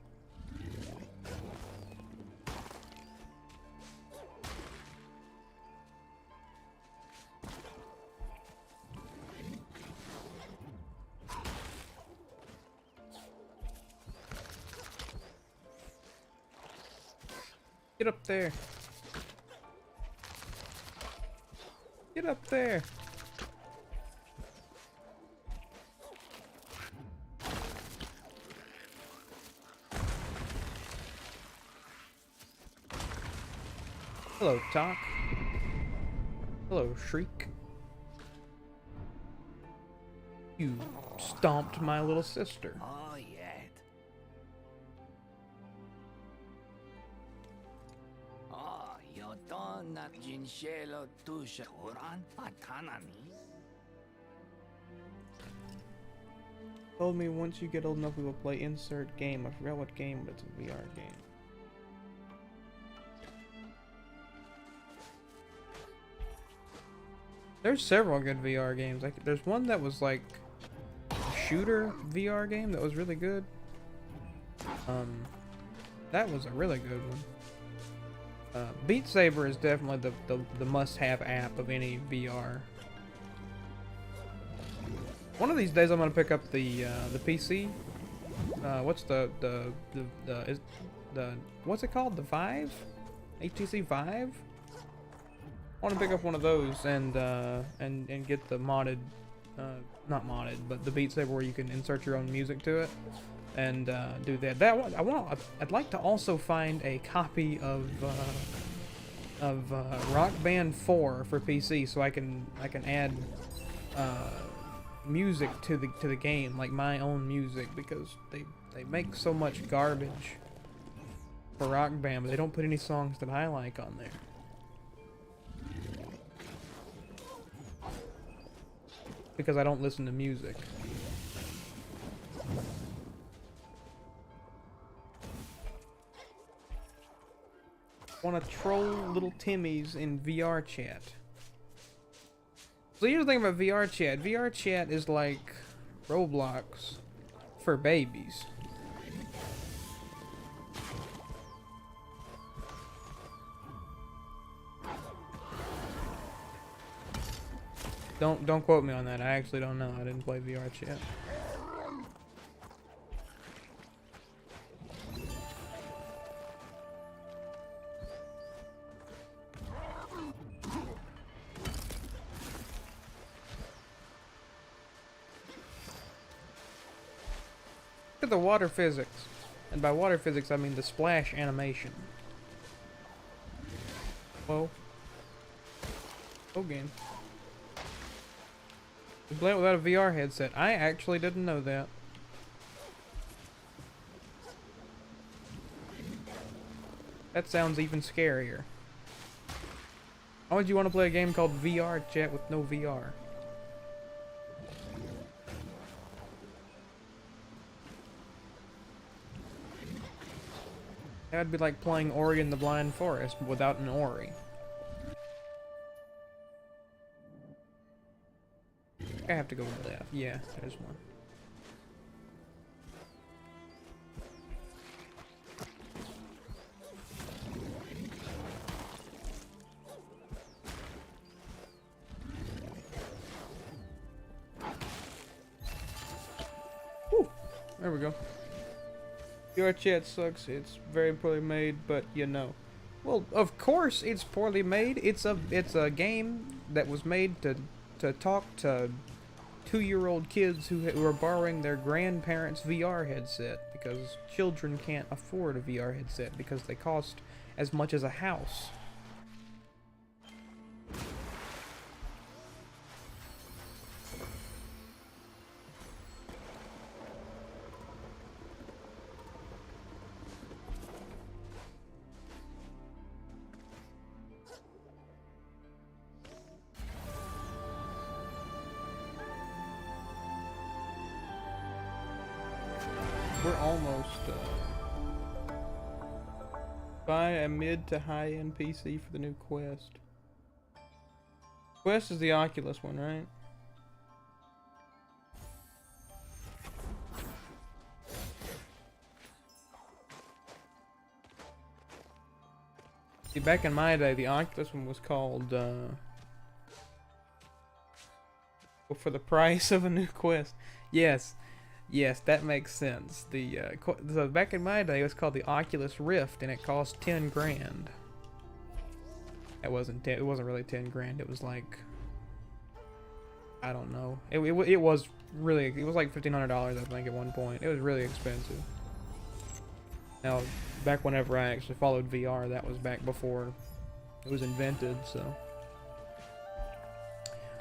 Get up there. Get up there. Hello, Talk. Hello, Shriek. You stomped my little sister. Oh, yeah. Oh, io donna in cielo tuscia turan patanani. Told me once you get old enough we will play insert game. I forgot what game, but it's a VR game. There's several good VR games. Like, there's one that was like a shooter VR game that was really good. That was a really good one. Beat Saber is definitely the must-have app of any VR. One of these days I'm gonna pick up the PC. What's is the what's it called? The Vive? HTC Vive? I want to pick up one of those and get the modded, not modded, but the Beat Saber where you can insert your own music to it, and do that. I'd like to also find a copy of Rock Band 4 for PC, so I can add music to the game, like my own music, because they make so much garbage for Rock Band, but they don't put any songs that I like on there. Because I don't listen to music. Want to troll little Timmies in VR chat. So here's the thing about VR chat. VR chat is like Roblox for babies. Don't quote me on that. I actually don't know. I didn't play VR chat. Look at the water physics. And by water physics, I mean the splash animation. Whoa. Oh, game. You play it without a VR headset. I actually didn't know that. That sounds even scarier. Why would you want to play a game called VR Chat with no VR? That would be like playing Ori and the Blind Forest without an Ori. I have to go left. Yeah, there's one. Whew. There we go. Your chat sucks. It's very poorly made, but you know. Well, of course it's poorly made. It's a game that was made to talk to 2-year-old kids who are borrowing their grandparents' VR headset because children can't afford a VR headset because they cost as much as a house. We're almost buy a mid to high end PC for the new Quest. Quest is the Oculus one, right? See, back in my day, the Oculus one was called for the price of a new Quest. Yes. Yes, that makes sense. So back in my day, it was called the Oculus Rift, and it cost 10 grand. It wasn't really 10 grand. It was like, I don't know. It was like $1,500, I think, at one point. It was really expensive. Now, back whenever I actually followed VR, that was back before it was invented. So.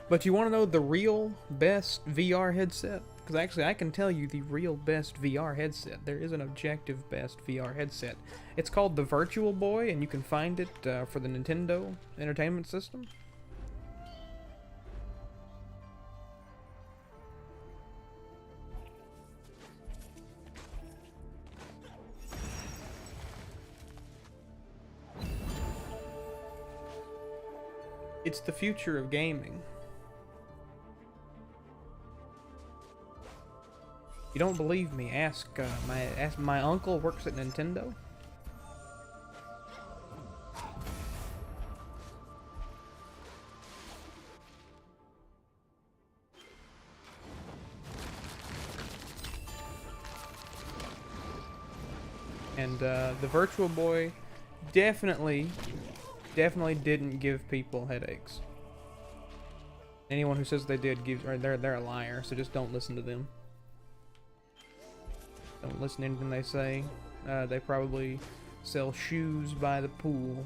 But you want to know the real best VR headset? Because actually, I can tell you the real best VR headset. There is an objective best VR headset. It's called the Virtual Boy, and you can find it for the Nintendo Entertainment System. It's the future of gaming. You don't believe me? Ask my uncle works at Nintendo. And the Virtual Boy definitely didn't give people headaches. Anyone who says they did gives, or they're a liar. So just don't listen to them. Don't listen to anything they say. They probably sell shoes by the pool.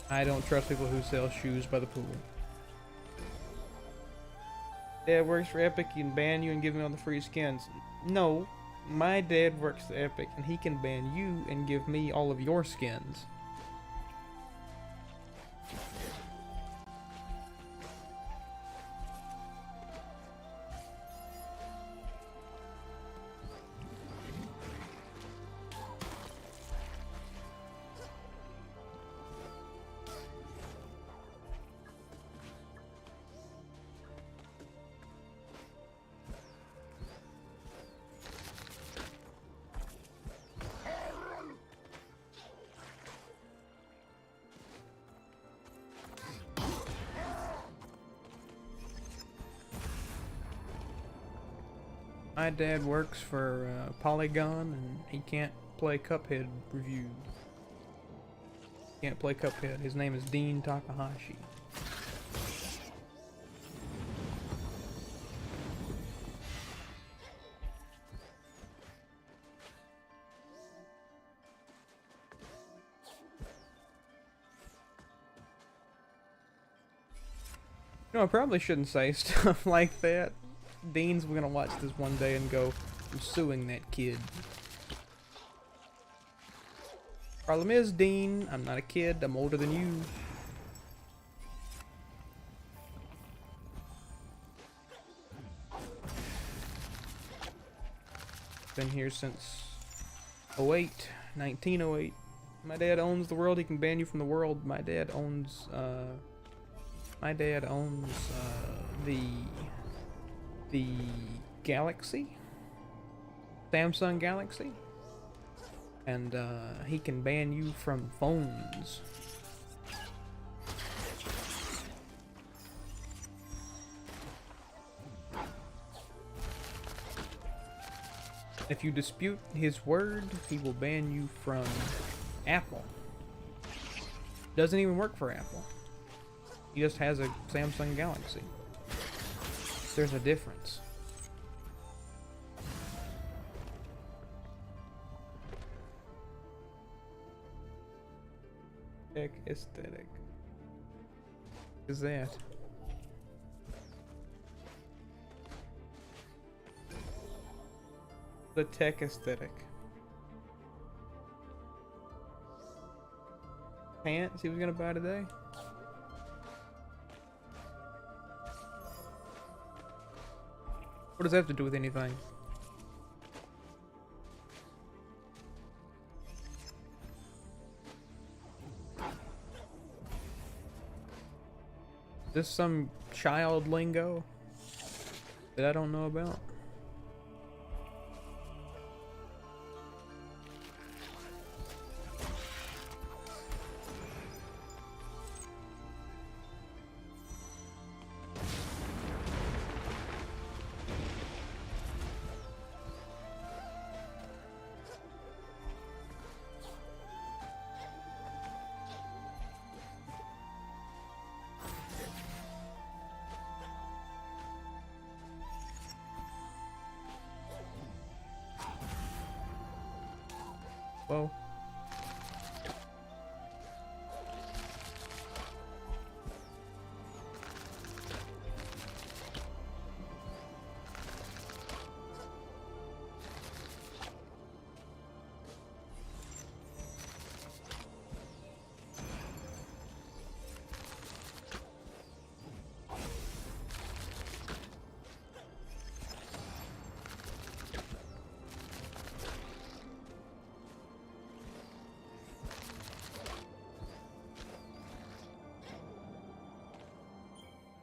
I don't trust people who sell shoes by the pool. Dad works for Epic, he can ban you and give me all the free skins. No, my dad works for Epic and he can ban you and give me all of your skins. My dad works for Polygon and he can't play Cuphead review. Can't play Cuphead. His name is Dean Takahashi. No, I probably shouldn't say stuff like that. Dean's gonna watch this one day and go, I'm suing that kid. Problem is, Dean, I'm not a kid, I'm older than you. Been here since 08, 1908. My dad owns the world, he can ban you from the world. My dad owns, the Galaxy, Samsung Galaxy, and he can ban you from phones. If you dispute his word, he will ban you from Apple. Doesn't even work for Apple. He just has a Samsung Galaxy. There's a difference. Tech aesthetic. What is that? The tech aesthetic. Pants he was gonna buy today? What does that have to do with anything? Is this some child lingo that I don't know about? Whoa.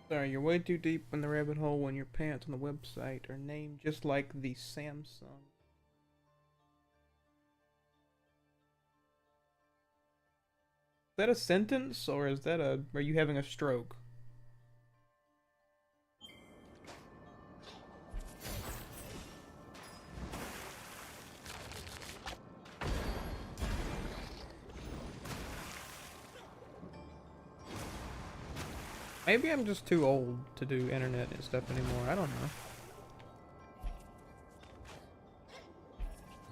Sorry, you're way too deep in the rabbit hole when your pants on the website are named just like the Samsung. Is that a sentence, or is that are you having a stroke? Maybe I'm just too old to do internet and stuff anymore. I don't know.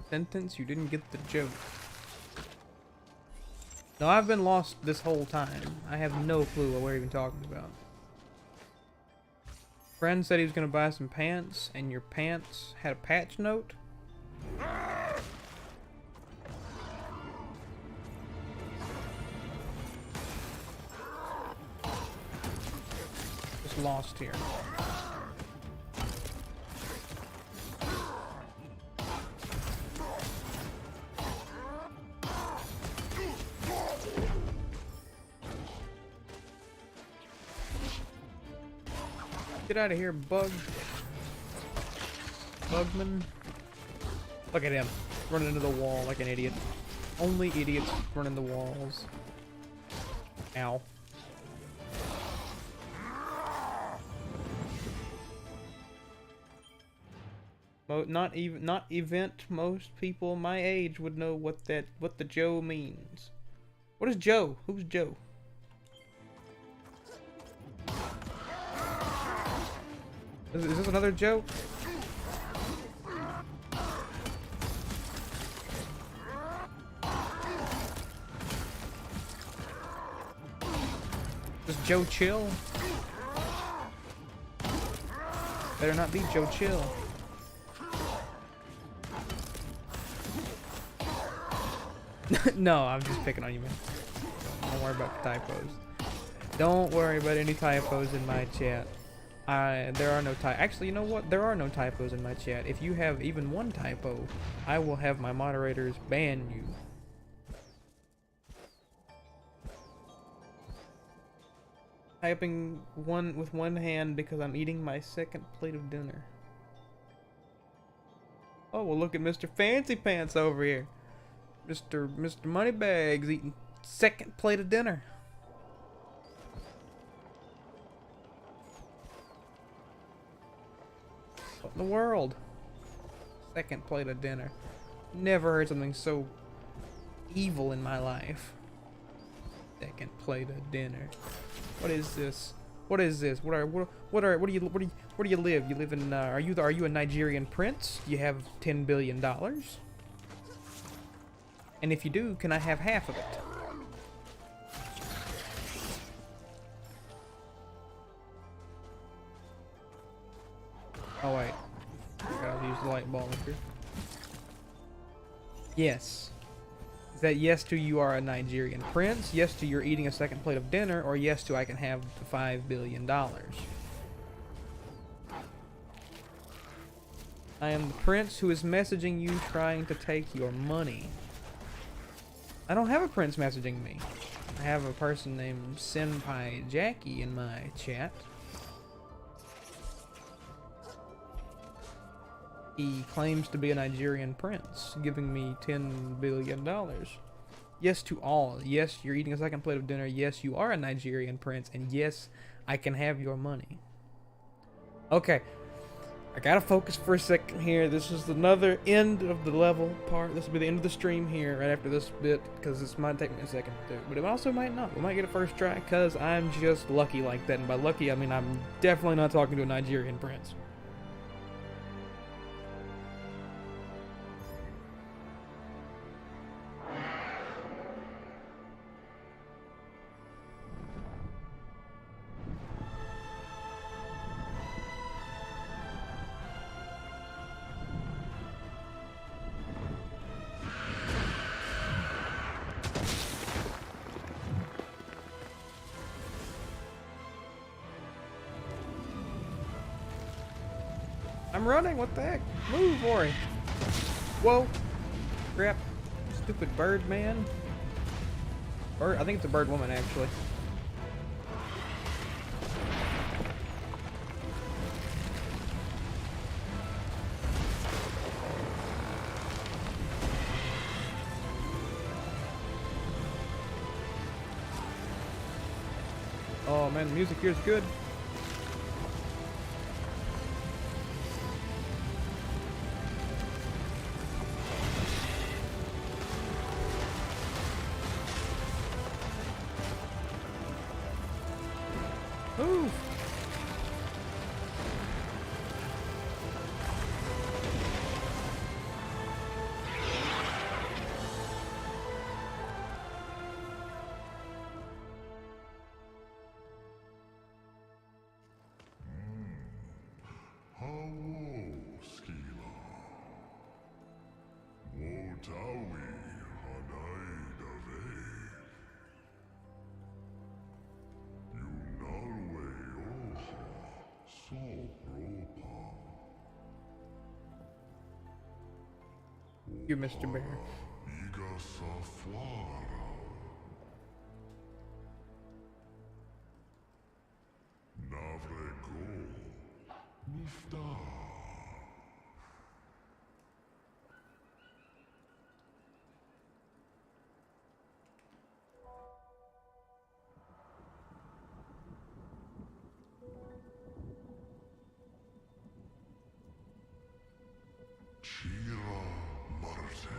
Sentence, you didn't get the joke. No, I've been lost this whole time. I have no clue what we're even talking about. Friend said he was gonna buy some pants, and your pants had a patch note? Just lost here. Get out of here, Bugman. Look at him, running into the wall like an idiot. Only idiots run into walls. Ow. Not event. Most people my age would know what the Joe means. What is Joe? Who's Joe? Is this another joke? Does Joe chill? Better not be Joe chill. No, I'm just picking on you, man. Don't worry about the typos. Don't worry about any typos in my chat. There are no Actually, you know what? There are no typos in my chat. If you have even one typo, I will have my moderators ban you. Typing with one hand because I'm eating my second plate of dinner. Oh, well, look at Mr. Fancy Pants over here. Mr. Moneybags eating second plate of dinner. What in the world? Second plate of dinner. Never heard something so evil in my life. Second plate of dinner. What is this? What is this? Where do you live? You live in are you a Nigerian prince? You have $10 billion? And if you do, can I have half of it? Oh wait, I gotta use the light bulb here. Yes. Is that yes to you are a Nigerian prince, yes to you're eating a second plate of dinner, or yes to I can have the $5 billion? I am the prince who is messaging you trying to take your money. I don't have a prince messaging me. I have a person named Senpai Jackie in my chat. He claims to be a Nigerian prince, giving me $10 billion. Yes to all. Yes, you're eating a second plate of dinner. Yes, you are a Nigerian prince. And yes, I can have your money. Okay. I gotta focus for a second here. This is another end of the level part. This will be the end of the stream here right after this bit, because this might take me a second to do. But it also might not. We might get a first try, because I'm just lucky like that. And by lucky, I mean I'm definitely not talking to a Nigerian prince. I'm running, what the heck? Move, Ori. Whoa. Crap. Stupid bird man. Bird, I think it's a bird woman, actually. Oh man, the music here is good. Ooh, wo, skila. Wo tawi hanai da ve. Yunalwe oha so propa. You, Mr. Bear. Iga safwara. Navrego. Nifta. Chira Marte.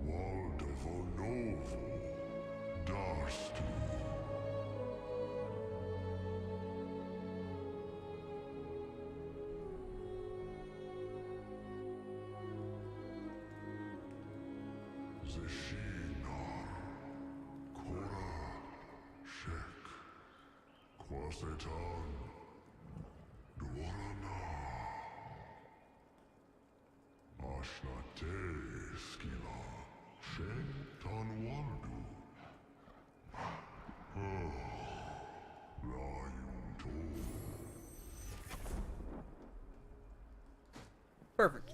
Waldavo Novo. Darstu. Zeshinar. Kora. Shek. Kwasetan. Duarana. Ashnate skila. Shentan waldu. Rayunto. Perfect.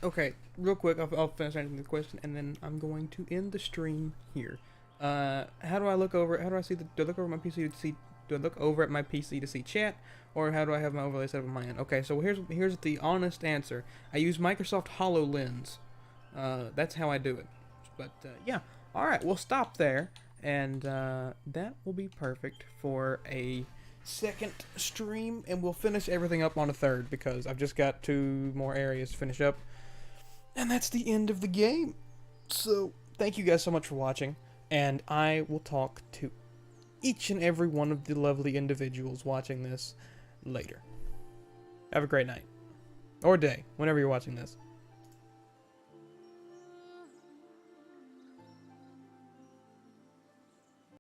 Okay, real quick, I'll finish answering the question, and then I'm going to end the stream here. How do I look over? How do I see do I look over my PC to see? Do I look over at my PC to see chat, or how do I have my overlay set up on my end? Okay, so here's the honest answer. I use Microsoft HoloLens. That's how I do it. But yeah, all right, we'll stop there, and that will be perfect for a second stream, and we'll finish everything up on a third because I've just got 2 more areas to finish up, and that's the end of the game. So thank you guys so much for watching, and I will talk to each and every one of the lovely individuals watching this later. Have a great night or day whenever you're watching this.